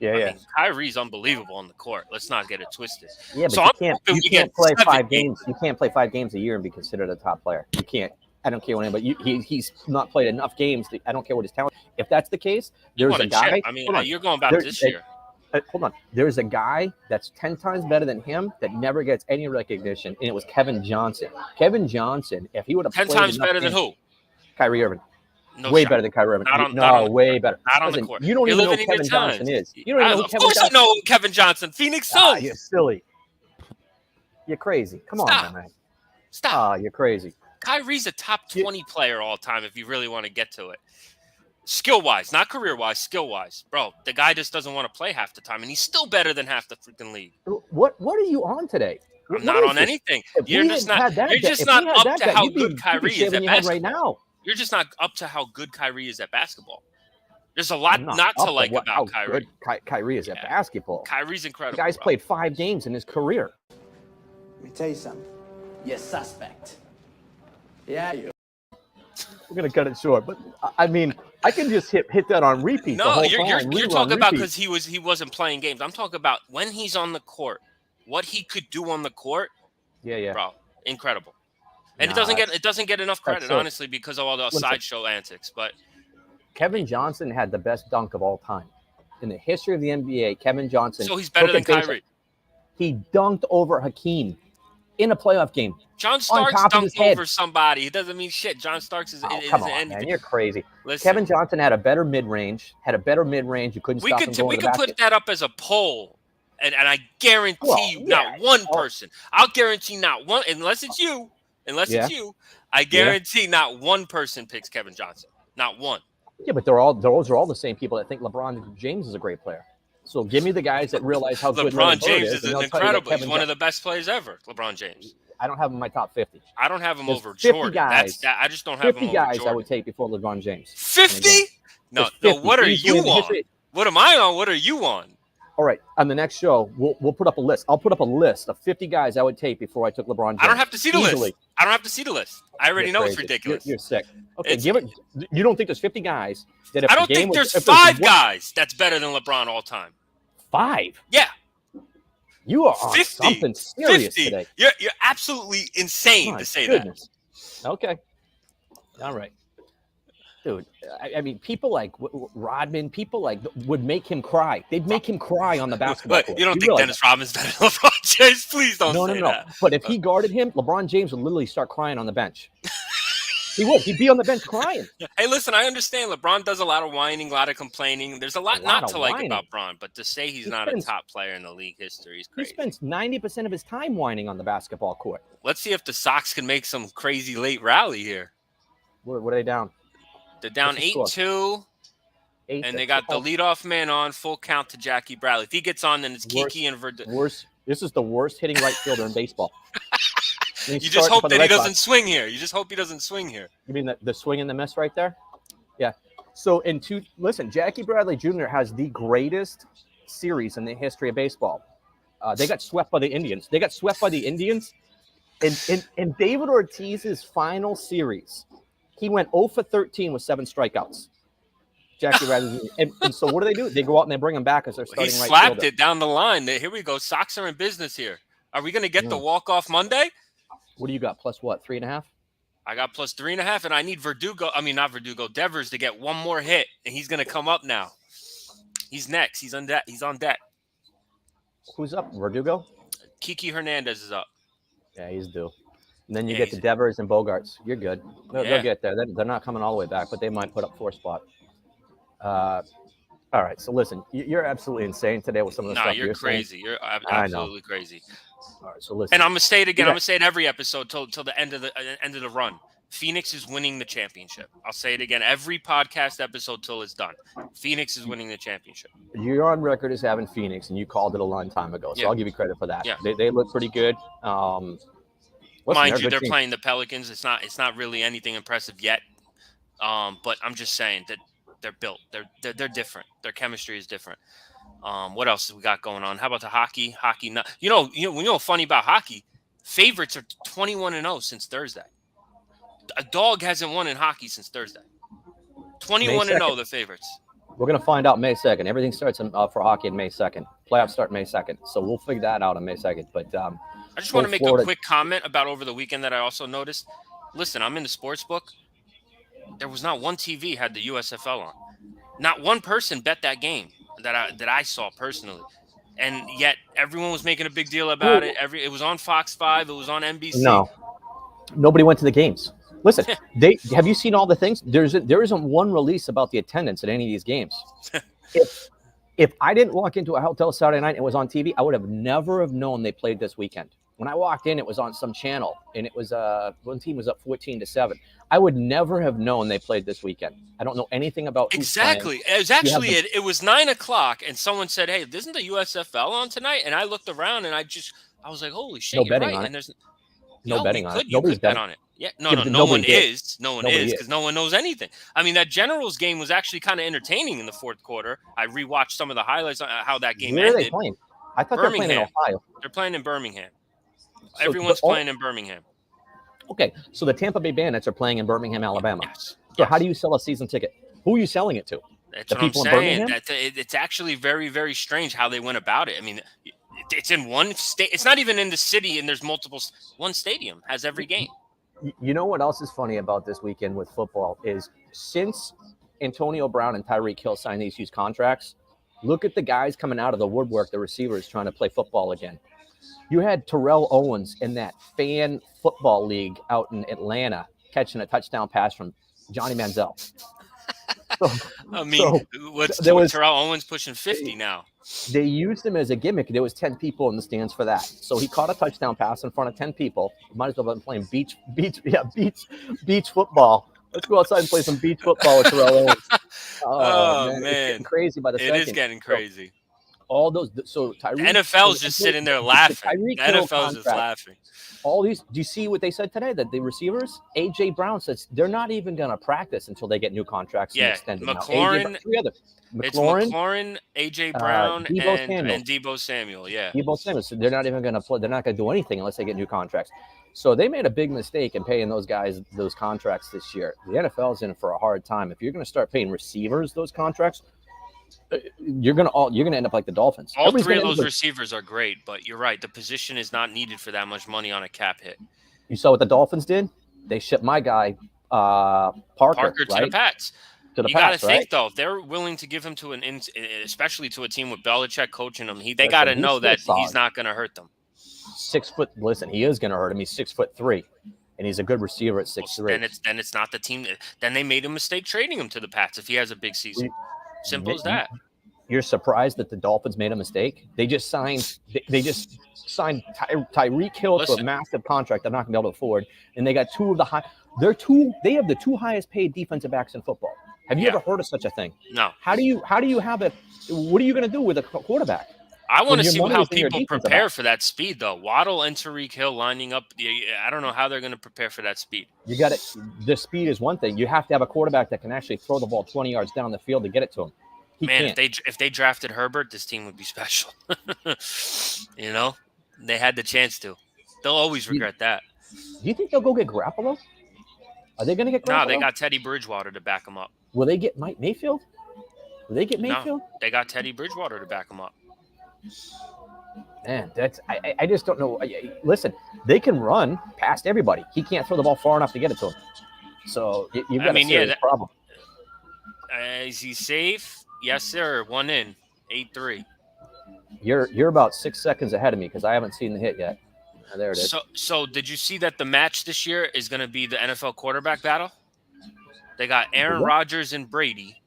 [SPEAKER 2] I mean, Kyrie's unbelievable on the court. Let's not get it twisted.
[SPEAKER 1] Yeah, but you can't play 5 games. You can't play 5 games a year and be considered a top player. You can't. I don't care what anybody. He's not played enough games. I don't care what his talent. If that's the case, there's a guy.
[SPEAKER 2] I mean, you're going back this year.
[SPEAKER 1] Hold on. There's a guy that's 10 times better than him that never gets any recognition, and it was Kevin Johnson. Kevin Johnson, if he would have
[SPEAKER 2] 10 times better than who?
[SPEAKER 1] Kyrie Irving. Way better than Kyrie Irving. Way better.
[SPEAKER 2] Not on the court.
[SPEAKER 1] You don't even know who Kevin Johnson is. You don't even know who Kevin Johnson is.
[SPEAKER 2] Of course I know who Kevin Johnson. Phoenix Suns.
[SPEAKER 1] You're silly. You're crazy. Come on, man.
[SPEAKER 2] Stop.
[SPEAKER 1] You're crazy.
[SPEAKER 2] Kyrie's a top 20 player all time if you really want to get to it. Skill-wise, not career-wise, skill-wise. Bro, the guy just doesn't want to play half the time, and he's still better than half the freaking league.
[SPEAKER 1] What are you on today?
[SPEAKER 2] I'm not on anything. You're just not up to how good Kyrie is at basketball.
[SPEAKER 1] Right now.
[SPEAKER 2] You're just not up to how good Kyrie is at basketball. There's a lot not to like about Kyrie.
[SPEAKER 1] Kyrie is at basketball.
[SPEAKER 2] Kyrie's incredible.
[SPEAKER 1] The guy's played 5 games in his career.
[SPEAKER 3] Let me tell you something. You're suspect. Yeah, you.
[SPEAKER 1] We're gonna cut it short, but I mean, I can just hit that on repeat.
[SPEAKER 2] No, you're talking about because he wasn't playing games. I'm talking about when he's on the court, what he could do on the court.
[SPEAKER 1] Yeah,
[SPEAKER 2] bro, incredible. And it doesn't get enough credit, honestly, because of all the sideshow antics. But
[SPEAKER 1] Kevin Johnson had the best dunk of all time in the history of the NBA. Kevin Johnson.
[SPEAKER 2] So he's better than Kyrie.
[SPEAKER 1] He dunked over Hakeem in a playoff game.
[SPEAKER 2] John Starks
[SPEAKER 1] top of his
[SPEAKER 2] dunked
[SPEAKER 1] head.
[SPEAKER 2] over somebody. It doesn't mean shit. John Starks is
[SPEAKER 1] Come on,
[SPEAKER 2] anything.
[SPEAKER 1] man, you're crazy.
[SPEAKER 2] Listen,
[SPEAKER 1] Kevin Johnson had a better mid-range. You couldn't stop him going
[SPEAKER 2] we
[SPEAKER 1] to the
[SPEAKER 2] could put
[SPEAKER 1] basket.
[SPEAKER 2] that up as a poll, and I guarantee you,
[SPEAKER 1] yeah.
[SPEAKER 2] not one person. I'll guarantee not one, unless it's you. It's you. I guarantee not one person picks Kevin Johnson. Not one.
[SPEAKER 1] Yeah, but those are all the same people that think LeBron James is a great player. So give me the guys that realize how good
[SPEAKER 2] LeBron James
[SPEAKER 1] is
[SPEAKER 2] incredible. He's one of the best players ever. LeBron James.
[SPEAKER 1] I don't have him in my top 50.
[SPEAKER 2] I don't have him over
[SPEAKER 1] 50
[SPEAKER 2] Jordan.
[SPEAKER 1] guys.
[SPEAKER 2] I just don't have him over Jordan.
[SPEAKER 1] 50 guys I would take before LeBron James.
[SPEAKER 2] 50? No. What are you on? What am I on? What are you on?
[SPEAKER 1] All right. On the next show, we'll put up a list. I'll put up a list of 50 guys I would take before I took LeBron James.
[SPEAKER 2] I don't have to see the list. I don't have to see the list. I already know it's ridiculous.
[SPEAKER 1] You're sick. Okay, you don't think there's 50 guys that if
[SPEAKER 2] I don't
[SPEAKER 1] the game
[SPEAKER 2] think there's
[SPEAKER 1] was,
[SPEAKER 2] 5 guys that's better than LeBron all time.
[SPEAKER 1] 5?
[SPEAKER 2] Yeah.
[SPEAKER 1] You are on
[SPEAKER 2] 50,
[SPEAKER 1] something serious
[SPEAKER 2] 50.
[SPEAKER 1] today.
[SPEAKER 2] You're absolutely insane to say that.
[SPEAKER 1] Okay. All right. Dude, I mean, people like Rodman, people like would make him cry. They'd make him cry on the basketball court.
[SPEAKER 2] You don't think Dennis Rodman's better than LeBron James? Please don't say that.
[SPEAKER 1] No. But if he guarded him, LeBron James would literally start crying on the bench. He would. He'd be on the bench crying.
[SPEAKER 2] Hey, listen, I understand LeBron does a lot of whining, a lot of complaining. There's a lot not to like about LeBron, but to say he's not a top player in the league history is crazy.
[SPEAKER 1] He spends 90% of his time whining on the basketball court.
[SPEAKER 2] Let's see if the Sox can make some crazy late rally here.
[SPEAKER 1] What are they down?
[SPEAKER 2] They're down 8-2, and they got the leadoff man on, full count to Jackie Bradley. If he gets on, then it's Kiki and
[SPEAKER 1] Verdugo. This is the worst hitting right fielder in baseball.
[SPEAKER 2] You just hope that he doesn't swing here. You just hope he doesn't swing here.
[SPEAKER 1] You mean the swing and the miss right there? Yeah. So listen, Jackie Bradley Jr. has the greatest series in the history of baseball. They got swept by the Indians. In David Ortiz's final series, he went 0 for 13 with 7 strikeouts. Jackie Bradley Jr. And so what do? They go out and they bring him back as their starting right fielder.
[SPEAKER 2] He slapped it down the line. Here we go. Sox are in business here. Are we going to get the walk-off Monday?
[SPEAKER 1] What do you got? Plus what? 3.5?
[SPEAKER 2] I got plus 3.5, and I need Devers to get one more hit, and he's going to come up now. He's next. He's on deck.
[SPEAKER 1] Who's up? Verdugo?
[SPEAKER 2] Kiki Hernandez is up.
[SPEAKER 1] Yeah, he's due. And then you get the Devers and Bogarts. You're good. They'll get there. They're not coming all the way back, but they might put up 4 spot. All right. So listen, you're absolutely insane today with some of the stuff you're
[SPEAKER 2] crazy.
[SPEAKER 1] saying.
[SPEAKER 2] You're absolutely crazy.
[SPEAKER 1] All right. So listen.
[SPEAKER 2] And I'm gonna say it again. I'm gonna say it every episode till the end of the run. Phoenix is winning the championship. I'll say it again every podcast episode till it's done. Phoenix is winning the championship.
[SPEAKER 1] You're on record as having Phoenix, and you called it a long time ago. So I'll give you credit for that.
[SPEAKER 2] Yeah.
[SPEAKER 1] They look pretty good.
[SPEAKER 2] Mind you, they're playing the Pelicans. It's not really anything impressive yet. But I'm just saying that they're built. They're different. Their chemistry is different. What else have we got going on? How about the hockey? You know, funny about hockey, favorites are 21-0 since Thursday. A dog hasn't won in hockey since Thursday. 21-0, the favorites.
[SPEAKER 1] We're gonna find out May 2nd. Everything starts for hockey on May 2nd. Playoffs start May 2nd, so we'll figure that out on May 2nd. But
[SPEAKER 2] I just want to make a quick comment about over the weekend that I also noticed. Listen, I'm in the sports book. There was not one TV had the USFL on. Not one person bet that game that I saw personally, and yet everyone was making a big deal about it. It was on Fox 5. It was on NBC.
[SPEAKER 1] No, nobody went to the games. Listen, have you seen all the things? There isn't one release about the attendance at any of these games. If I didn't walk into a hotel Saturday night and it was on TV, I would have never have known they played this weekend. When I walked in, it was on some channel, and it was one team was up 14-7. I would never have known they played this weekend. I don't know anything about
[SPEAKER 2] exactly. It was actually it was 9:00, and someone said, "Hey, isn't the USFL on tonight?" And I looked around, and I was like, "Holy shit!"
[SPEAKER 1] No betting on it.
[SPEAKER 2] And there's
[SPEAKER 1] no betting on it.
[SPEAKER 2] Nobody's betting on it. Yeah, no one is. No one is because no one knows anything. I mean, that Generals game was actually kind of entertaining in the fourth quarter. I rewatched some of the highlights on how that game ended.
[SPEAKER 1] Where are they playing? I thought they're playing in Ohio.
[SPEAKER 2] They're playing in Birmingham. Everyone's playing in Birmingham.
[SPEAKER 1] Okay, so the Tampa Bay Bandits are playing in Birmingham, Alabama.
[SPEAKER 2] Yes.
[SPEAKER 1] So how do you sell a season ticket? Who are you selling it to?
[SPEAKER 2] That's what I'm saying. It's actually very, very strange how they went about it. I mean, it's in one state. It's not even in the city, and there's multiple. One stadium has every game.
[SPEAKER 1] You know what else is funny about this weekend with football is since Antonio Brown and Tyreek Hill signed these huge contracts, look at the guys coming out of the woodwork, the receivers trying to play football again. You had Terrell Owens in that fan football league out in Atlanta catching a touchdown pass from Johnny Manziel. So,
[SPEAKER 2] I mean,
[SPEAKER 1] so
[SPEAKER 2] what's
[SPEAKER 1] there was
[SPEAKER 2] Terrell Owens pushing 50 now?
[SPEAKER 1] they used him as a gimmick. There was 10 people in the stands for that. So he caught a touchdown pass in front of 10 people. Might as well have been playing beach football. Let's go outside and play some beach football with Terrell Owens.
[SPEAKER 2] Oh,
[SPEAKER 1] man.
[SPEAKER 2] man.
[SPEAKER 1] It's getting crazy by the
[SPEAKER 2] It
[SPEAKER 1] second.
[SPEAKER 2] is getting crazy.
[SPEAKER 1] All those, so
[SPEAKER 2] The
[SPEAKER 1] Tyreek.
[SPEAKER 2] NFL's just sitting there laughing.
[SPEAKER 1] Tyreek
[SPEAKER 2] The
[SPEAKER 1] Hill
[SPEAKER 2] NFL's just
[SPEAKER 1] contract.
[SPEAKER 2] laughing.
[SPEAKER 1] All these, do you see what they said today? That the receivers, AJ Brown says they're not even going to practice until they get new contracts.
[SPEAKER 2] Yeah,
[SPEAKER 1] extended.
[SPEAKER 2] McLaurin.
[SPEAKER 1] It's
[SPEAKER 2] McLaurin, AJ Brown,
[SPEAKER 1] Deebo
[SPEAKER 2] and Deebo Samuel. Yeah.
[SPEAKER 1] Deebo Samuel. So they're not even going to play. They're not going to do anything unless they get new contracts. So they made a big mistake in paying those guys those contracts this year. The NFL's in for a hard time. If you're going to start paying receivers those contracts, you're going to end up like the Dolphins.
[SPEAKER 2] All three of those receivers are great, but you're right. The position is not needed for that much money on a cap hit.
[SPEAKER 1] You saw what the Dolphins did? They shipped my guy Parker
[SPEAKER 2] to the Pats.
[SPEAKER 1] To the
[SPEAKER 2] you
[SPEAKER 1] Pats,
[SPEAKER 2] got to think though, if they're willing to give him to especially to a team with Belichick coaching him, they got to know that he's not going to hurt them.
[SPEAKER 1] 6 foot. Listen, he is going to hurt him. He's 6'3", and he's a good receiver at 6'3".
[SPEAKER 2] Then it's not the team. Then they made a mistake trading him to the Pats if he has a big season. Simple as that.
[SPEAKER 1] You're surprised that the Dolphins made a mistake? They just signed. They just signed Tyreek Hill to a massive contract they're not going to be able to afford, and they got two of the high. They have the two highest paid defensive backs in football. Have you ever heard of such a thing?
[SPEAKER 2] No.
[SPEAKER 1] How do you have it? What are you going to do with a quarterback?
[SPEAKER 2] I want to see how people prepare for that speed, though. Waddle and Tyreek Hill lining up. I don't know how they're going to prepare for that speed.
[SPEAKER 1] You got it. The speed is one thing. You have to have a quarterback that can actually throw the ball 20 yards down the field to get it to him.
[SPEAKER 2] If they drafted Herbert, this team would be special. They had the chance to. They'll always regret that.
[SPEAKER 1] Do you think they'll go get Garoppolo? Are they going to get Garoppolo?
[SPEAKER 2] No, they got Teddy Bridgewater to back him up.
[SPEAKER 1] Will they get Mayfield? Will they get Mayfield?
[SPEAKER 2] No, they got Teddy Bridgewater to back him up.
[SPEAKER 1] Man, I just don't know. Listen, they can run past everybody. He can't throw the ball far enough to get it to him. So you've got a serious problem.
[SPEAKER 2] Is he safe? Yes, sir. 1 in, 8-3.
[SPEAKER 1] You're about 6 seconds ahead of me because I haven't seen the hit yet. Oh, there it is.
[SPEAKER 2] So did you see that the match this year is going to be the NFL quarterback battle? They got Aaron Rodgers and Brady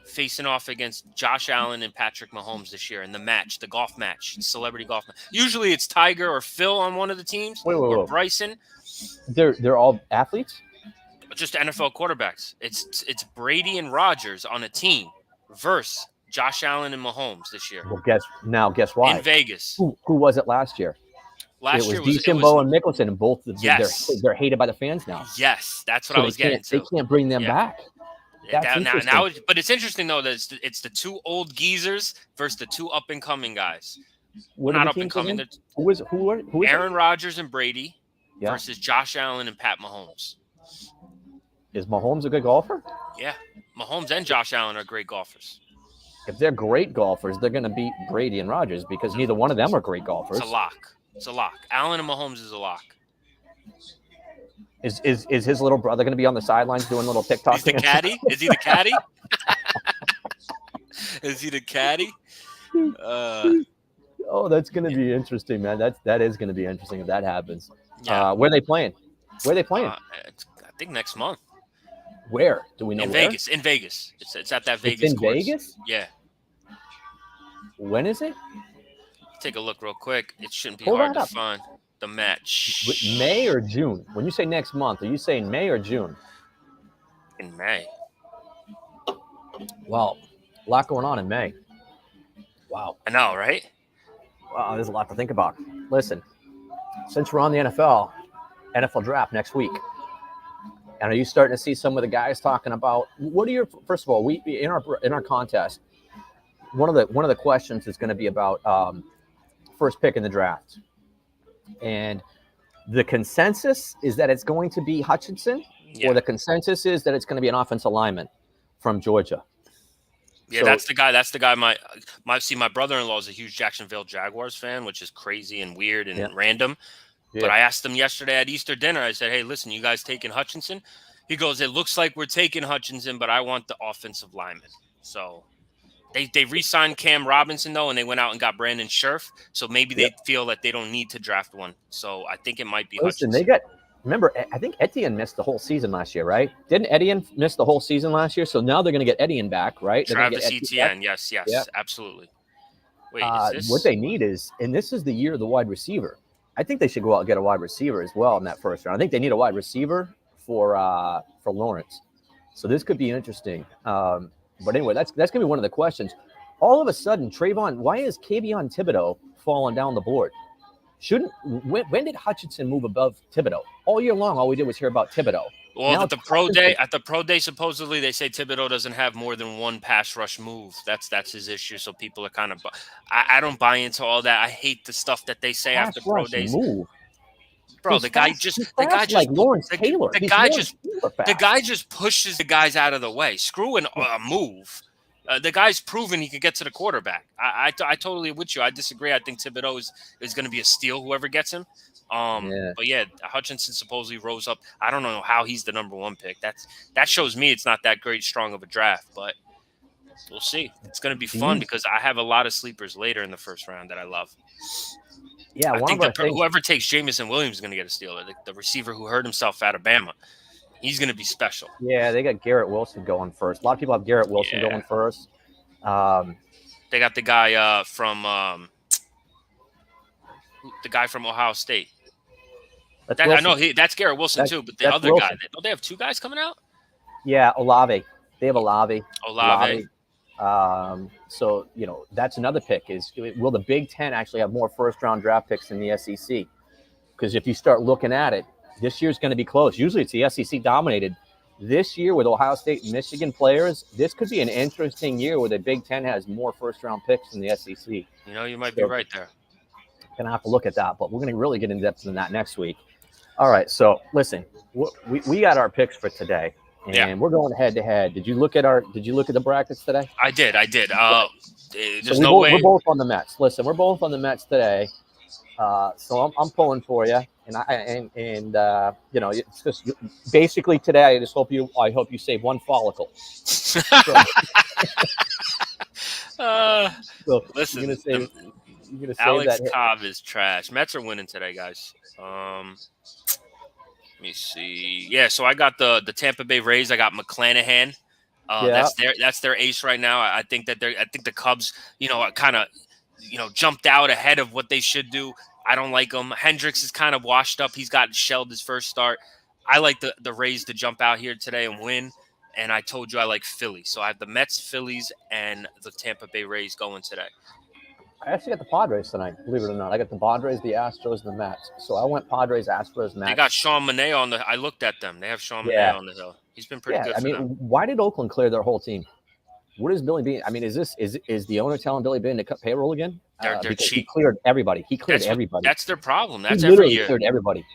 [SPEAKER 2] facing off against Josh Allen and Patrick Mahomes this year in the match, the golf match, celebrity golf match. Usually it's Tiger or Phil on one of the teams or Bryson.
[SPEAKER 1] They're all athletes?
[SPEAKER 2] Just NFL quarterbacks. It's Brady and Rodgers on a team versus Josh Allen and Mahomes this year.
[SPEAKER 1] Well, guess why?
[SPEAKER 2] In Vegas.
[SPEAKER 1] Who was it last year?
[SPEAKER 2] Last year
[SPEAKER 1] was DeChambeau and Mickelson, and both they're hated by the fans now.
[SPEAKER 2] Yes, that's what I was getting to.
[SPEAKER 1] They can't bring them back.
[SPEAKER 2] Now, but it's interesting though that it's the two old geezers versus the two up and coming guys. Not up and coming.
[SPEAKER 1] Who is
[SPEAKER 2] Aaron Rodgers and Brady versus Josh Allen and Pat Mahomes.
[SPEAKER 1] Is Mahomes a good golfer?
[SPEAKER 2] Yeah, Mahomes and Josh Allen are great golfers.
[SPEAKER 1] If they're great golfers, they're going to beat Brady and Rodgers because neither one of them are great golfers.
[SPEAKER 2] It's a lock. Allen and Mahomes is a lock.
[SPEAKER 1] Is his little brother going to be on the sidelines doing little TikTok?
[SPEAKER 2] He's the caddy? Is he the caddy? Is he the caddy?
[SPEAKER 1] Oh, that's going to be interesting, man. That is going to be interesting if that happens.
[SPEAKER 2] Yeah.
[SPEAKER 1] Where are they playing?
[SPEAKER 2] I think next month.
[SPEAKER 1] Where? Do we know?
[SPEAKER 2] In Vegas. In Vegas. It's at that Vegas.
[SPEAKER 1] It's in
[SPEAKER 2] course.
[SPEAKER 1] Vegas?
[SPEAKER 2] Yeah.
[SPEAKER 1] When is it?
[SPEAKER 2] Take a look real quick. It shouldn't be hard to find the match.
[SPEAKER 1] May or June? When you say next month, are you saying May or June?
[SPEAKER 2] In May.
[SPEAKER 1] Well, a lot going on in May. Wow.
[SPEAKER 2] I know, right?
[SPEAKER 1] Wow, there's a lot to think about. Listen, since we're on the NFL draft next week, and are you starting to see some of the guys talking about what are your? First of all, we in our contest, one of the questions is going to be about first pick in the draft, and the consensus is that it's going to be Hutchinson, or the consensus is that it's going to be an offensive lineman from Georgia.
[SPEAKER 2] Yeah, so, that's the guy. My brother-in-law is a huge Jacksonville Jaguars fan, which is crazy and weird and random. Yeah. But I asked him yesterday at Easter dinner. I said, "Hey, listen, you guys taking Hutchinson?" He goes, "It looks like we're taking Hutchinson, but I want the offensive lineman." So They re-signed Cam Robinson though, and they went out and got Brandon Scherf. So maybe they feel that they don't need to draft one. So I think it might be
[SPEAKER 1] Listen,
[SPEAKER 2] Hutchinson.
[SPEAKER 1] remember, I think Etienne missed the whole season last year, right? Didn't Etienne miss the whole season last year? So now they're going to get Etienne back, right? They're
[SPEAKER 2] Travis
[SPEAKER 1] gonna get
[SPEAKER 2] Etienne, yes,
[SPEAKER 1] Yeah.
[SPEAKER 2] absolutely. Wait,
[SPEAKER 1] What they need is, and this is the year of the wide receiver. I think they should go out and get a wide receiver as well in that first round. I think they need a wide receiver for Lawrence. So this could be interesting. But anyway, that's going to be one of the questions. All of a sudden, Trayvon, why is Kayvon Thibodeau falling down the board? When did Hutchinson move above Thibodeau? All year long, all we did was hear about Thibodeau.
[SPEAKER 2] Well, at the pro day, supposedly they say Thibodeau doesn't have more than one pass rush move. That's his issue. So people are kind of, I don't buy into all that. I hate the stuff that they say after pro days.
[SPEAKER 1] Move.
[SPEAKER 2] Bro, the guy just
[SPEAKER 1] Lawrence Taylor.
[SPEAKER 2] The guy just pushes the guys out of the way. Screw a move. The guy's proven he can get to the quarterback. I totally with you. I disagree. I think Thibodeau is going to be a steal, whoever gets him. But yeah, Hutchinson supposedly rose up. I don't know how he's the number one pick. That shows me it's not that great strong of a draft, but we'll see. It's going to be fun because I have a lot of sleepers later in the first round that I love.
[SPEAKER 1] Yeah,
[SPEAKER 2] I think whoever takes Jamison Williams is going to get a steal. The receiver who hurt himself at Alabama. He's going to be special.
[SPEAKER 1] Yeah, they got Garrett Wilson going first. A lot of people have Garrett Wilson going first.
[SPEAKER 2] They got the guy from Ohio State. I know that's Garrett Wilson too, but the other guy. Don't they have two guys coming out?
[SPEAKER 1] Yeah, Olave. They have Olave.
[SPEAKER 2] Olave.
[SPEAKER 1] So, that's another pick is, will the Big Ten actually have more first-round draft picks than the SEC? Because if you start looking at it, this year's going to be close. Usually it's the SEC dominated. This year with Ohio State and Michigan players, this could be an interesting year where the Big Ten has more first-round picks than the SEC.
[SPEAKER 2] You might be right there.
[SPEAKER 1] Going to have to look at that, but we're going to really get in depth in that next week. All right, so listen, we got our picks for today. And we're going head to head. Did you look at the brackets today?
[SPEAKER 2] I did. There's
[SPEAKER 1] no
[SPEAKER 2] way.
[SPEAKER 1] We're both on the Mets. Listen, we're both on the Mets today. So I'm pulling for you, and it's just basically today. I hope you save one follicle. So
[SPEAKER 2] listen,
[SPEAKER 1] you're gonna save
[SPEAKER 2] Alex
[SPEAKER 1] that
[SPEAKER 2] Cobb is trash. Mets are winning today, guys. Let me see. Yeah, so I got the Tampa Bay Rays. I got McClanahan. That's their ace right now. I think the Cubs, kind of, jumped out ahead of what they should do. I don't like them. Hendricks is kind of washed up. He's got shelled his first start. I like the Rays to jump out here today and win. And I told you I like Philly. So I have the Mets, Phillies, and the Tampa Bay Rays going today.
[SPEAKER 1] I actually got the Padres tonight, believe it or not. I got the Padres, the Astros, and the Mets. So I went Padres, Astros, Mets.
[SPEAKER 2] They got Sean Monet on the – I looked at them. They have Sean Monet on the hill. He's been pretty good for them.
[SPEAKER 1] Why did Oakland clear their whole team? What is Billy Beane? I mean, is the owner telling Billy Beane to cut payroll again?
[SPEAKER 2] They're cheap.
[SPEAKER 1] He cleared everybody. Everybody.
[SPEAKER 2] That's their problem. That's
[SPEAKER 1] he literally
[SPEAKER 2] every year.
[SPEAKER 1] Cleared everybody.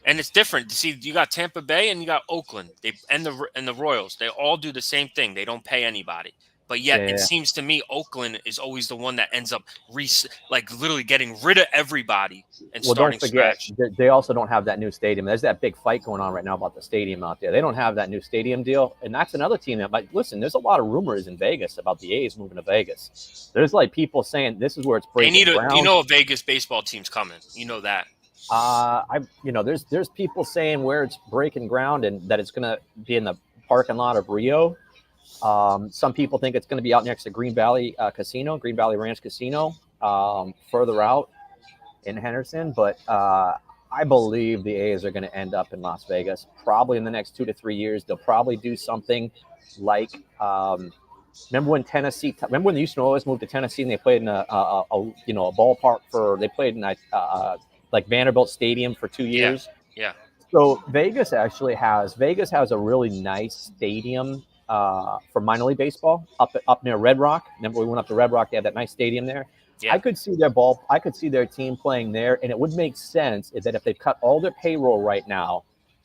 [SPEAKER 2] And it's different. See, you got Tampa Bay and you got Oakland. And the Royals. They all do the same thing. They don't pay anybody. But yet it seems to me Oakland is always the one that ends up literally getting rid of everybody and starting scratch.
[SPEAKER 1] They also don't have that new stadium. There's that big fight going on right now about the stadium out there. They don't have that new stadium deal. And that's another team that listen, there's a lot of rumors in Vegas about the A's moving to Vegas. There's people saying this is where it's breaking ground.
[SPEAKER 2] A Vegas baseball team's coming. You know that.
[SPEAKER 1] There's people saying where it's breaking ground and that it's going to be in the parking lot of Rio. Some people think it's going to be out next to Green Valley Ranch Casino, further out in Henderson. But I believe the A's are going to end up in Las Vegas probably in the next 2 to 3 years. They'll probably do something like remember when the Houston Oilers moved to Tennessee and they played in a ballpark they played in like Vanderbilt Stadium for 2 years.
[SPEAKER 2] Yeah.
[SPEAKER 1] So Vegas has a really nice stadium for minor league baseball up near Red Rock. Remember we went up to Red Rock? They have that nice stadium there. Yeah. I could see their team playing there, and it would make sense that if they cut all their payroll right now,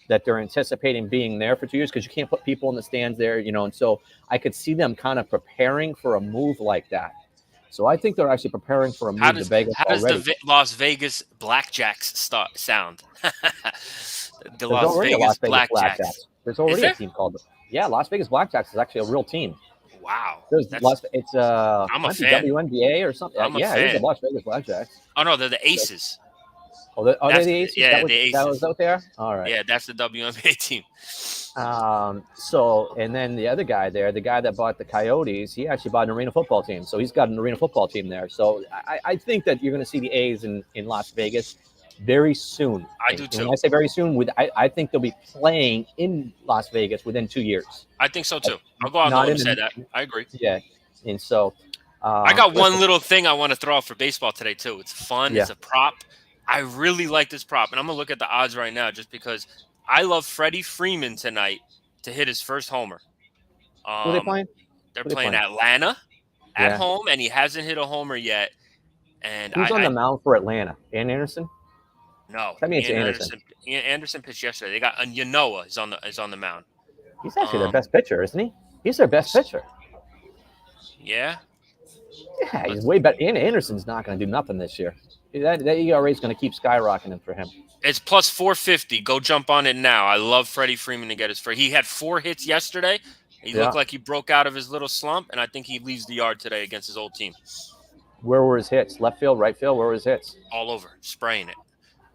[SPEAKER 1] that they're anticipating being there for 2 years because you can't put people in the stands there, and so I could see them kind of preparing for a move like that. So I think they're actually preparing for a move to Vegas.
[SPEAKER 2] How does the Las Vegas Blackjacks sound? The Las Vegas Blackjacks.
[SPEAKER 1] There's already a team called Las Vegas Blackjacks is actually a real team.
[SPEAKER 2] Wow.
[SPEAKER 1] There's
[SPEAKER 2] That's
[SPEAKER 1] Las, it's
[SPEAKER 2] I'm a
[SPEAKER 1] might be
[SPEAKER 2] fan.
[SPEAKER 1] WNBA or something.
[SPEAKER 2] I'm a
[SPEAKER 1] Yeah, it is the
[SPEAKER 2] fan.
[SPEAKER 1] Las Vegas Blackjacks.
[SPEAKER 2] Oh no, they're the Aces.
[SPEAKER 1] Oh, are they
[SPEAKER 2] That's
[SPEAKER 1] the Aces?
[SPEAKER 2] yeah,
[SPEAKER 1] That
[SPEAKER 2] the Aces.
[SPEAKER 1] was out there. All right.
[SPEAKER 2] Yeah, that's the WNBA team.
[SPEAKER 1] So, and then the other guy there, the guy that bought the Coyotes, he actually bought an arena football team. So he's got an arena football team there. So I think that you're going to see the A's in Las Vegas very soon.
[SPEAKER 2] I do
[SPEAKER 1] And
[SPEAKER 2] too.
[SPEAKER 1] when I say very soon, I think they'll be playing in Las Vegas within 2 years.
[SPEAKER 2] I think so too. I'll go out
[SPEAKER 1] Not
[SPEAKER 2] and
[SPEAKER 1] in
[SPEAKER 2] say
[SPEAKER 1] the-
[SPEAKER 2] that. I agree.
[SPEAKER 1] Yeah. And so
[SPEAKER 2] I got one
[SPEAKER 1] listen,
[SPEAKER 2] little thing I want to throw out for baseball today too. It's fun.
[SPEAKER 1] Yeah.
[SPEAKER 2] It's a prop. I really like this prop, and I'm gonna look at the odds right now just because I love Freddie Freeman tonight to hit his first homer.
[SPEAKER 1] who are they playing?
[SPEAKER 2] They're
[SPEAKER 1] Who they
[SPEAKER 2] playing
[SPEAKER 1] playing?
[SPEAKER 2] Atlanta at
[SPEAKER 1] Yeah.
[SPEAKER 2] home, and he hasn't hit a homer yet. And
[SPEAKER 1] Who's on the mound for Atlanta? Ian Anderson?
[SPEAKER 2] no,
[SPEAKER 1] That means Anderson.
[SPEAKER 2] Ian Anderson pitched yesterday. They got Yanoa is on the mound.
[SPEAKER 1] He's actually their best pitcher, isn't he? He's their best pitcher.
[SPEAKER 2] Yeah,
[SPEAKER 1] Yeah, he's way better. Ian Anderson's not going to do nothing this year. That ERA is going to keep skyrocketing for him.
[SPEAKER 2] it's plus 450. Go jump on it now. I love Freddie Freeman to get his first. He had 4 hits yesterday. He looked like he broke out of his little slump, and I think he leaves the yard today against his old team.
[SPEAKER 1] Where were his hits? Left field, right field? Where were his hits?
[SPEAKER 2] All over, spraying it.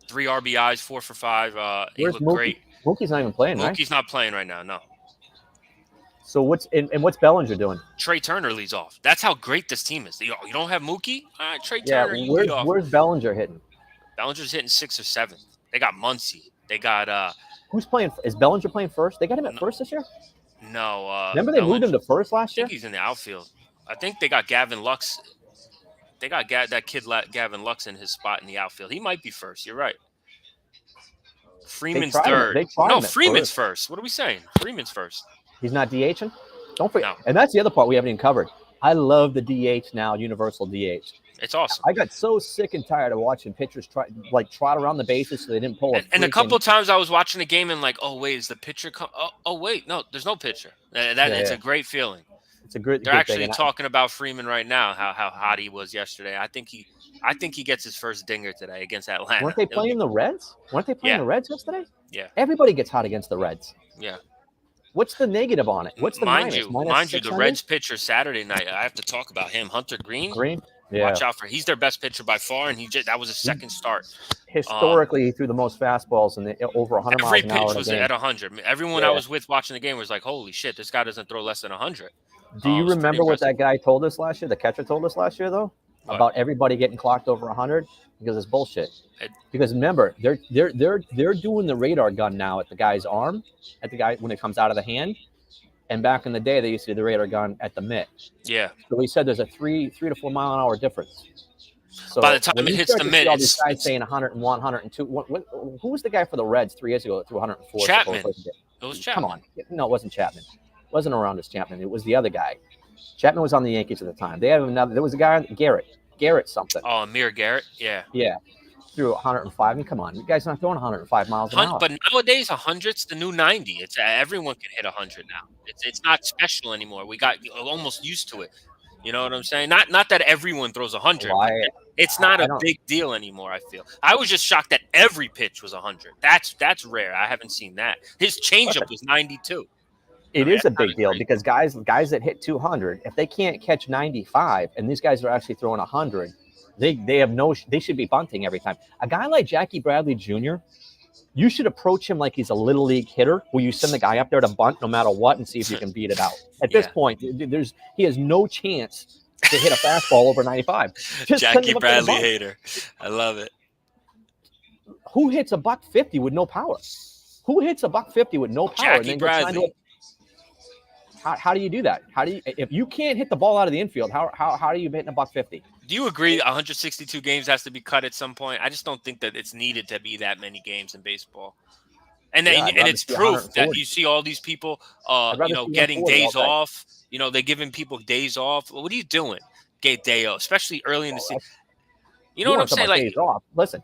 [SPEAKER 2] 3 RBIs, 4 for 5. He
[SPEAKER 1] Where's
[SPEAKER 2] looked
[SPEAKER 1] Mookie?
[SPEAKER 2] great.
[SPEAKER 1] Mookie's not even playing, right?
[SPEAKER 2] Mookie's not playing right now, no.
[SPEAKER 1] So what's Bellinger doing?
[SPEAKER 2] Trey Turner leads off. That's how great this team is. You don't have Mookie? All right, Trey Turner, you lead off.
[SPEAKER 1] Where's Bellinger hitting?
[SPEAKER 2] Bellinger's hitting 6th or 7th. They got Muncy. They got
[SPEAKER 1] Who's playing? Is Bellinger playing first? They got him at first this year?
[SPEAKER 2] no.
[SPEAKER 1] Remember they moved him to first
[SPEAKER 2] I
[SPEAKER 1] last year?
[SPEAKER 2] think he's in the outfield. I think they got Gavin Lux. They got that kid Gavin Lux in his spot in the outfield. He might be first. You're right. Freeman's third. No, Freeman's first. What are we saying? Freeman's first.
[SPEAKER 1] He's not DHing? Don't forget.
[SPEAKER 2] No.
[SPEAKER 1] And that's the other part we haven't even covered. I love the DH now, universal DH.
[SPEAKER 2] It's awesome.
[SPEAKER 1] I got so sick and tired of watching pitchers trot around the bases so they didn't pull it.
[SPEAKER 2] And a couple of times I was watching the game and like, oh wait, is the pitcher oh wait, no, there's no pitcher. It's a great feeling.
[SPEAKER 1] It's a good.
[SPEAKER 2] They're actually talking about Freeman right now, how hot he was yesterday. I think he gets his first dinger today against Atlanta.
[SPEAKER 1] Weren't they playing the Reds? Weren't they playing the Reds yesterday?
[SPEAKER 2] Yeah.
[SPEAKER 1] Everybody gets hot against the Reds.
[SPEAKER 2] Yeah.
[SPEAKER 1] What's the negative on it? What's the
[SPEAKER 2] mind
[SPEAKER 1] minus?
[SPEAKER 2] you, the Reds pitcher Saturday night. I have to talk about him, Hunter Green.
[SPEAKER 1] Yeah.
[SPEAKER 2] Watch out for. He's their best pitcher by far, and that was his second start.
[SPEAKER 1] Historically, he threw the most fastballs in over 100 miles an hour.
[SPEAKER 2] Every pitch was at 100. Everyone I was with watching the game was like, "Holy shit, this guy doesn't throw less than 100."
[SPEAKER 1] Do you remember what that guy told us last year? The catcher told us last year, though, about everybody getting clocked over 100 because it's bullshit. Because remember, they're doing the radar gun now at the guy's arm, at the guy when it comes out of the hand. And back in the day, they used to do the radar gun at the mitt.
[SPEAKER 2] Yeah.
[SPEAKER 1] So he said there's a 3 to 4 mile an hour difference. So
[SPEAKER 2] by the time it hits the mitt,
[SPEAKER 1] all these guys saying 101, 102. Who was the guy for the Reds 3 years ago that threw 104?
[SPEAKER 2] Chapman. It was Chapman.
[SPEAKER 1] Come on. No, it wasn't Chapman. It wasn't around as Chapman. It was the other guy. Chapman was on the Yankees at the time. They had another. There was a guy, Garrett something.
[SPEAKER 2] Oh, Amir Garrett. Yeah.
[SPEAKER 1] Yeah. Threw 105. I mean, come on, you guys not throwing 105 miles an hour.
[SPEAKER 2] But nowadays, 100's the new 90. It's everyone can hit 100 now. It's not special anymore. We got almost used to it. You know what I'm saying? Not that everyone throws 100. It's not a big deal anymore. I feel. I was just shocked that every pitch was 100. That's rare. I haven't seen that. His changeup was 92.
[SPEAKER 1] It is a big deal because guys that hit 200, if they can't catch 95, and these guys are actually throwing 100. They should be bunting every time. A guy like Jackie Bradley Jr., you should approach him like he's a little league hitter where you send the guy up there to bunt no matter what and see if you can beat it out. At this point, he has no chance to hit a fastball over 95.
[SPEAKER 2] Jackie Bradley hater. I love it.
[SPEAKER 1] Who hits a $150 with no power? Who hits a $150 with no power?
[SPEAKER 2] Jackie Bradley.
[SPEAKER 1] How do you do that? If you can't hit the ball out of the infield, how are you hitting a $150?
[SPEAKER 2] Do you agree 162 games has to be cut at some point? I just don't think that it's needed to be that many games in baseball. And it's proof that you see all these people getting days off. You know, they're giving people days off. What are you doing? Get day off, especially early in the season. You know what I'm saying? Like,
[SPEAKER 1] days off. Listen,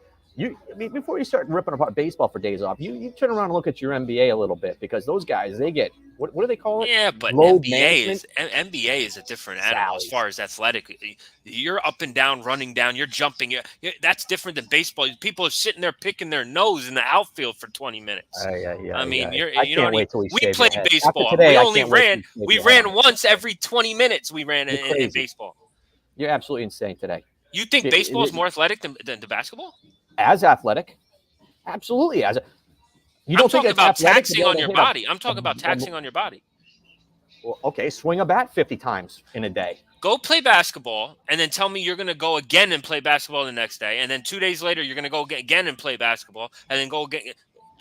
[SPEAKER 1] Before you start ripping apart baseball for days off, you turn around and look at your NBA a little bit, because those guys, they get what do they call it?
[SPEAKER 2] Yeah, but
[SPEAKER 1] Load
[SPEAKER 2] NBA is a different animal as far as athletic. You're up and down, running down, you're jumping. That's different than baseball. People are sitting there picking their nose in the outfield for 20 minutes.
[SPEAKER 1] I mean,
[SPEAKER 2] you know,
[SPEAKER 1] wait till
[SPEAKER 2] we played baseball.
[SPEAKER 1] Today,
[SPEAKER 2] We ran once every 20 minutes. We ran in baseball.
[SPEAKER 1] You're absolutely insane today.
[SPEAKER 2] You think baseball is more athletic than the basketball?
[SPEAKER 1] As athletic, absolutely. You don't think
[SPEAKER 2] talking about taxing on your
[SPEAKER 1] hit
[SPEAKER 2] body. I'm talking about taxing on your body.
[SPEAKER 1] Well, okay, swing a bat 50 times in a day.
[SPEAKER 2] Go play basketball, and then tell me you're going to go again and play basketball the next day, and then 2 days later you're going to go again and play basketball, and then go again.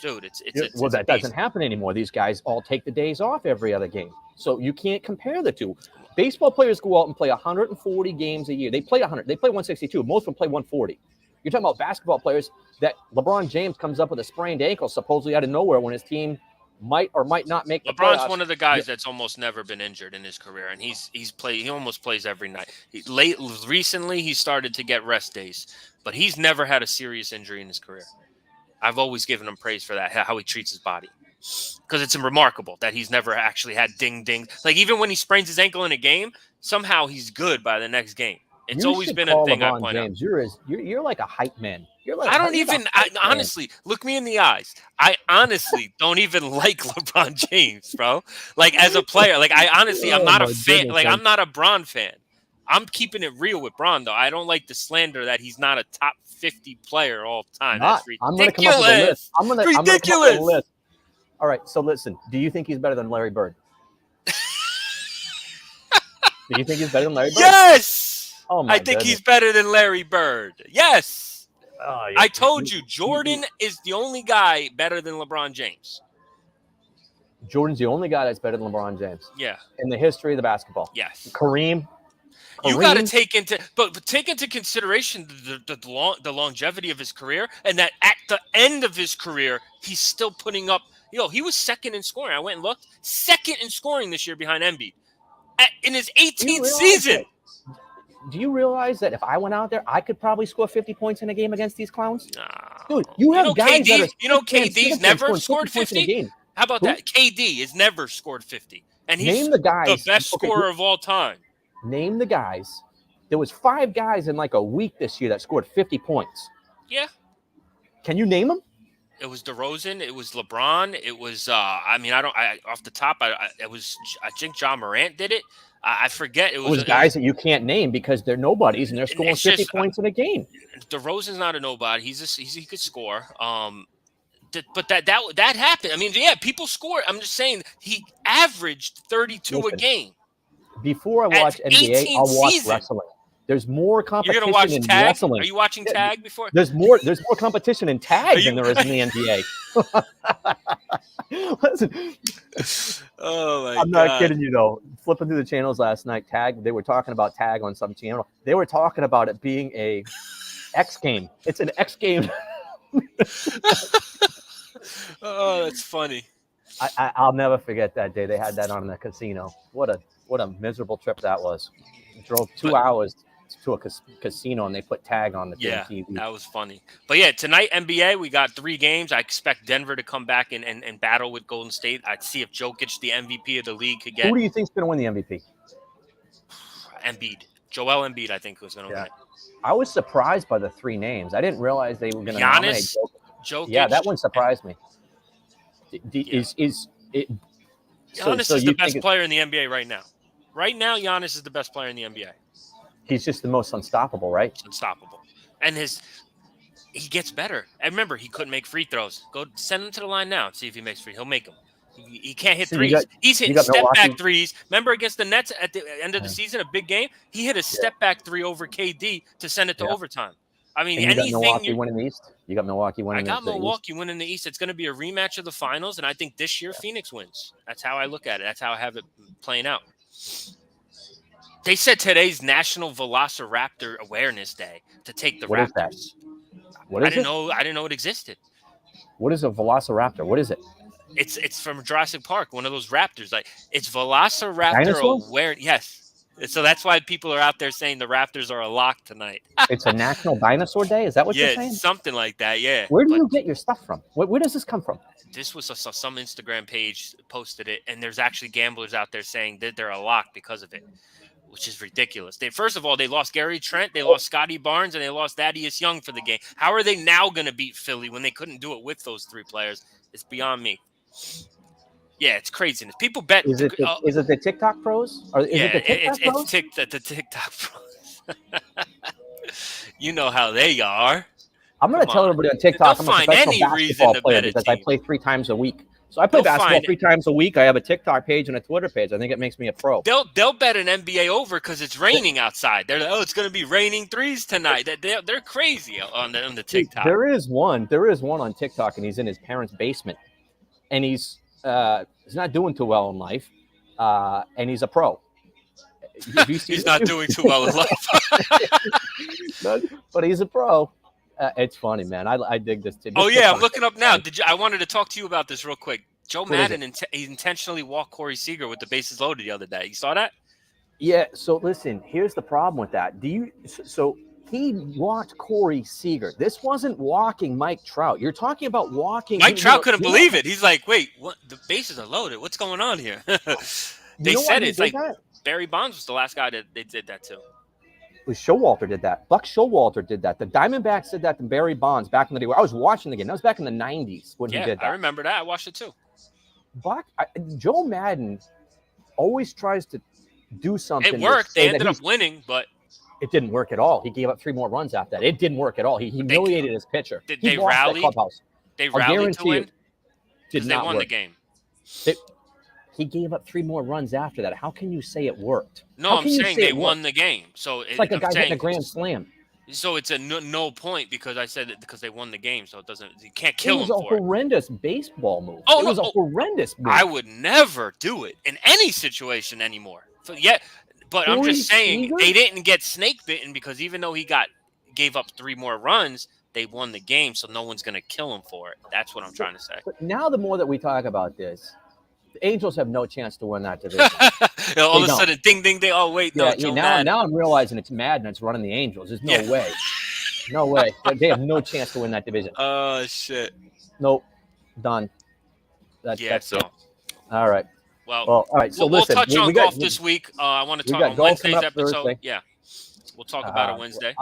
[SPEAKER 2] Dude,
[SPEAKER 1] that doesn't happen anymore. These guys all take the days off every other game, so you can't compare the two. Baseball players go out and play 140 games a year. They play 100. They play 162. Most of them play 140. You're talking about basketball players that LeBron James comes up with a sprained ankle supposedly out of nowhere when his team might or might not make the
[SPEAKER 2] LeBron's
[SPEAKER 1] playoffs.
[SPEAKER 2] One of the guys that's almost never been injured in his career, and he almost plays every night. Recently he started to get rest days, but he's never had a serious injury in his career. I've always given him praise for that, how he treats his body, because it's remarkable that he's never actually had ding. Like, even when he sprains his ankle in a game, somehow he's good by the next game. It's always been a thing. I point out.
[SPEAKER 1] You're like a hype man.
[SPEAKER 2] Honestly, look me in the eyes. I honestly don't even like LeBron James, bro. Like, as a player, like, I'm not a fan. Like, I'm not a Bron fan. I'm keeping it real with Bron, though. I don't like the slander that he's not a top 50 player all time. That's ridiculous.
[SPEAKER 1] I'm going to come up with a list. I'm going to come up with a list. All right, so listen. Do you think he's better than Larry Bird? Do you think he's better than Larry Bird?
[SPEAKER 2] Yes.
[SPEAKER 1] Oh
[SPEAKER 2] I think he's better than Larry Bird. Yes.
[SPEAKER 1] Oh,
[SPEAKER 2] I told you, Jordan is the only guy better than LeBron James.
[SPEAKER 1] Jordan's the only guy that's better than LeBron James.
[SPEAKER 2] Yeah.
[SPEAKER 1] In the history of the basketball.
[SPEAKER 2] Yes.
[SPEAKER 1] Kareem.
[SPEAKER 2] You got to take into consideration the longevity of his career, and that at the end of his career, he's still putting up. He was second in scoring. I went and looked. Second in scoring this year behind Embiid. In his 18th season.
[SPEAKER 1] Do you realize that if I went out there, I could probably score 50 points in a game against these clowns?
[SPEAKER 2] No.
[SPEAKER 1] Dude, you have guys that are
[SPEAKER 2] KD's never scored 50? How about that? KD has never scored 50. And he's the best scorer of all time.
[SPEAKER 1] Name the guys. There was 5 guys in like a week this year that scored 50 points.
[SPEAKER 2] Yeah.
[SPEAKER 1] Can you name them?
[SPEAKER 2] It was DeRozan. It was LeBron. It was, off the top, I think Ja Morant did it. I forget. It was
[SPEAKER 1] guys that you can't name because they're nobodies and they're scoring 50 points in a game.
[SPEAKER 2] DeRozan's not a nobody. He could score. But that happened. I mean, yeah, people score. I'm just saying he averaged 32 a game.
[SPEAKER 1] Before I watch NBA, I'll watch wrestling. There's more competition.
[SPEAKER 2] You're gonna watch
[SPEAKER 1] in
[SPEAKER 2] tag?
[SPEAKER 1] Wrestling.
[SPEAKER 2] Are you watching tag before?
[SPEAKER 1] There's more competition in tag than there is in the NBA. Listen,
[SPEAKER 2] oh my!
[SPEAKER 1] I'm not kidding you though. Flipping through the channels last night, tag. They were talking about tag on some channel. They were talking about it being a X game. It's an X game.
[SPEAKER 2] Oh, that's funny.
[SPEAKER 1] I'll never forget that day. They had that on in the casino. What a miserable trip that was. Drove 2 hours to a casino and they put tag on the TV.
[SPEAKER 2] That was funny. But yeah, tonight NBA we got 3 games. I expect Denver to come back and battle with Golden State. I'd see if Jokic, the MVP of the league, could get.
[SPEAKER 1] Who do you think's going to win the MVP?
[SPEAKER 2] Embiid. Joel Embiid, I think, was going to win it.
[SPEAKER 1] I was surprised by the 3 names. I didn't realize they were going to
[SPEAKER 2] nominate
[SPEAKER 1] Jokic. Yeah, that one surprised me. Giannis
[SPEAKER 2] is the best player in the NBA right now. Right now, Giannis is the best player in the NBA.
[SPEAKER 1] He's just the most unstoppable, right?
[SPEAKER 2] Unstoppable. And he gets better. And remember, he couldn't make free throws. Go send him to the line now and see if he makes free. He'll make them. He can't hit threes. He's hitting step-back threes. Remember against the Nets at the end of the season, a big game? He hit a step-back 3 over KD to send it to overtime. I mean,
[SPEAKER 1] and you got Milwaukee winning the East? You got Milwaukee winning the East?
[SPEAKER 2] I got Milwaukee winning the East. It's going to be a rematch of the finals, and I think this year Phoenix wins. That's how I look at it. That's how I have it playing out. They said today's National Velociraptor Awareness Day to take the Raptors.
[SPEAKER 1] Is that? What is it?
[SPEAKER 2] I didn't know it existed.
[SPEAKER 1] What is a Velociraptor? What is it?
[SPEAKER 2] It's from Jurassic Park, one of those raptors. Like, it's Velociraptor Awareness. Yes. So that's why people are out there saying the Raptors are a lock tonight.
[SPEAKER 1] It's a National Dinosaur Day. Is that what you're
[SPEAKER 2] Yeah,
[SPEAKER 1] saying?
[SPEAKER 2] something like that. Yeah.
[SPEAKER 1] Where do
[SPEAKER 2] But
[SPEAKER 1] you get your stuff from? Where does this come from?
[SPEAKER 2] this was some Instagram page posted it, and there's actually gamblers out there saying that they're a lock because of it, which is ridiculous. First of all, they lost Gary Trent, they lost Scotty Barnes, and they lost Thaddeus Young for the game. How are they now going to beat Philly when they couldn't do it with those three players? It's beyond me. Yeah, it's craziness. People bet.
[SPEAKER 1] Is it the TikTok pros? Or is it the TikTok pros?
[SPEAKER 2] It's the TikTok pros. You know how they are.
[SPEAKER 1] I'm going to tell everybody on TikTok
[SPEAKER 2] They'll
[SPEAKER 1] I'm a
[SPEAKER 2] find any
[SPEAKER 1] professional
[SPEAKER 2] reason
[SPEAKER 1] basketball
[SPEAKER 2] to
[SPEAKER 1] player
[SPEAKER 2] bet a
[SPEAKER 1] because I
[SPEAKER 2] team.
[SPEAKER 1] play 3 times a week. So I play
[SPEAKER 2] They'll
[SPEAKER 1] basketball
[SPEAKER 2] find-
[SPEAKER 1] 3 times a week. I have a TikTok page and a Twitter page. I think it makes me a pro.
[SPEAKER 2] They'll bet an NBA over because it's raining outside. They're like, oh, it's going to be raining threes tonight. They're crazy on the TikTok.
[SPEAKER 1] There is one on TikTok, and he's in his parents' basement, and he's not doing too well in life, and he's a pro.
[SPEAKER 2] He's not doing too well in life.
[SPEAKER 1] but he's a pro. It's funny, man. I dig this.
[SPEAKER 2] Oh yeah, I'm looking up now. I wanted to talk to you about this real quick. Joe Maddon he intentionally walked Corey Seager with the bases loaded the other day. You saw that?
[SPEAKER 1] Yeah. So listen, here's the problem with that. So he walked Corey Seager. This wasn't walking Mike Trout. You're talking about walking.
[SPEAKER 2] Mike Trout couldn't believe it. He's like, wait, what? The bases are loaded. What's going on here? They said it's like Barry Bonds was the last guy that they did that to.
[SPEAKER 1] Showalter did that. Buck Showalter did that. The Diamondbacks did that to Barry Bonds back in the day. I was watching the game. That was back in the 90s when he did that.
[SPEAKER 2] I remember that. I watched it too.
[SPEAKER 1] Joe Maddon always tries to do something.
[SPEAKER 2] It worked. They ended up winning, but
[SPEAKER 1] it didn't work at all. He gave up 3 more runs after that. It didn't work at all. He humiliated his pitcher.
[SPEAKER 2] Did they rally? They rallied to win?
[SPEAKER 1] Did not
[SPEAKER 2] they won
[SPEAKER 1] work.
[SPEAKER 2] the game.
[SPEAKER 1] He gave up 3 more runs after that. How can you say it worked?
[SPEAKER 2] No, I'm saying they won the game. So
[SPEAKER 1] it's like a guy hitting a grand slam.
[SPEAKER 2] So it's a no point because I said it because they won the game. So you can't kill them for it.
[SPEAKER 1] It was a horrendous baseball move.
[SPEAKER 2] Oh,
[SPEAKER 1] it was a horrendous move.
[SPEAKER 2] I would never do it in any situation anymore. So but I'm just saying they didn't get snake bitten because even though he gave up 3 more runs, they won the game. So no one's going to kill him for it. That's what I'm trying to say.
[SPEAKER 1] But now the more that we talk about this, the Angels have no chance to win that division.
[SPEAKER 2] All of a sudden, ding, ding, ding. Oh, wait, no.
[SPEAKER 1] Now I'm realizing it's Maddon that's running the Angels. There's no way. No way. They have no chance to win that division.
[SPEAKER 2] Oh, shit.
[SPEAKER 1] Nope. Done. That's it. All right.
[SPEAKER 2] Well,
[SPEAKER 1] all right. So
[SPEAKER 2] we'll
[SPEAKER 1] listen,
[SPEAKER 2] touch on golf this week. I want to talk on Wednesday's episode.
[SPEAKER 1] Thursday.
[SPEAKER 2] Yeah. We'll talk about it Wednesday.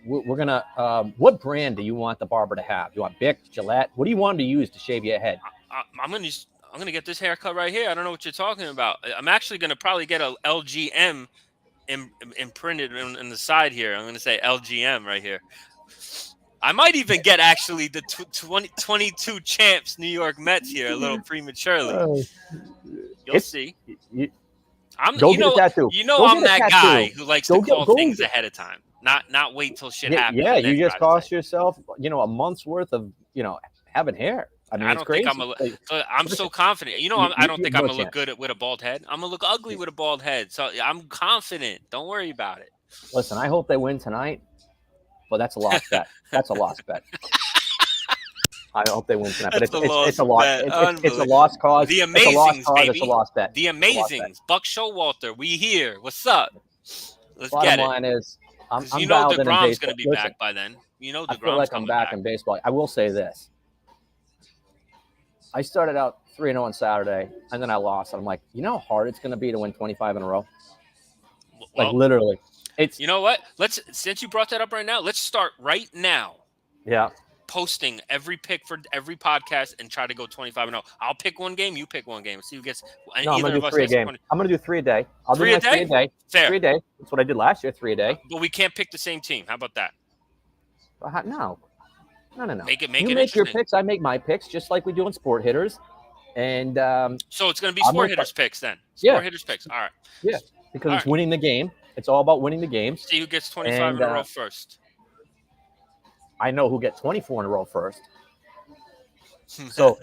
[SPEAKER 1] We're going to what brand do you want the barber to have? Do you want Bic, Gillette? What do you want him to use to shave your head?
[SPEAKER 2] I'm going to get this haircut right here. I don't know what you're talking about. I'm actually going to probably get a LGM imprinted in the side here. I'm going to say LGM right here. I might even get actually the 22 champs New York Mets here a little prematurely. You'll see. I'm that guy who likes to call things ahead of time, not wait till shit happens.
[SPEAKER 1] Yeah, you just cost yourself, a month's worth of, having hair. I mean,
[SPEAKER 2] I don't think I'm so confident. I don't think I'm gonna look good with a bald head. I'm gonna look ugly with a bald head. So I'm confident. Don't worry about it.
[SPEAKER 1] Listen, I hope they win tonight, but that's a lost bet. That's a lost bet. I hope they win tonight, but it's a lost. It's a lost cause.
[SPEAKER 2] The Amazings, baby.
[SPEAKER 1] It's a lost bet.
[SPEAKER 2] The Amazings. Buck Showalter. We here. What's up? Let's
[SPEAKER 1] Bottom
[SPEAKER 2] get it.
[SPEAKER 1] line is, I'm
[SPEAKER 2] DeGrom's gonna be back by then. DeGrom's
[SPEAKER 1] I feel like I'm back in baseball. I will say this. I started out 3-0 on Saturday, and then I lost. And I'm like, you know how hard it's going to be to win 25 in a row? Like, literally.
[SPEAKER 2] You know what? Since you brought that up right now, let's start right now.
[SPEAKER 1] Yeah.
[SPEAKER 2] Posting every pick for every podcast and try to go 25-0. I'll pick one game. You pick one game. See who gets.
[SPEAKER 1] No, I'm going to do 3 a game. I'm going to do 3 a day. I'll do 3 a day?
[SPEAKER 2] Fair.
[SPEAKER 1] 3 a day. That's what I did last year, 3 a day.
[SPEAKER 2] But we can't pick the same team. How about that?
[SPEAKER 1] No. No.
[SPEAKER 2] Make it
[SPEAKER 1] you make your picks. I make my picks, just like we do in Sport Hitters. And
[SPEAKER 2] so it's going to be Sport Hitters picks then. Sport Hitters picks. All right.
[SPEAKER 1] Yeah, because it's winning the game. It's all about winning the games.
[SPEAKER 2] See who gets 25 in a row first.
[SPEAKER 1] I know who gets 24 in a row first. So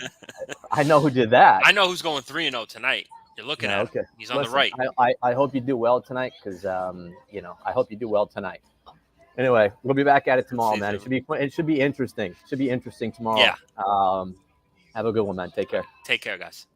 [SPEAKER 1] I know who did that.
[SPEAKER 2] I know who's going 3-0 tonight. You're looking at him. He's on the right.
[SPEAKER 1] I hope you do well tonight because I hope you do well tonight. Anyway, we'll be back at it tomorrow, man. It should be interesting. It should be interesting tomorrow.
[SPEAKER 2] Yeah.
[SPEAKER 1] Have a good one, man. Take care.
[SPEAKER 2] Take care, guys.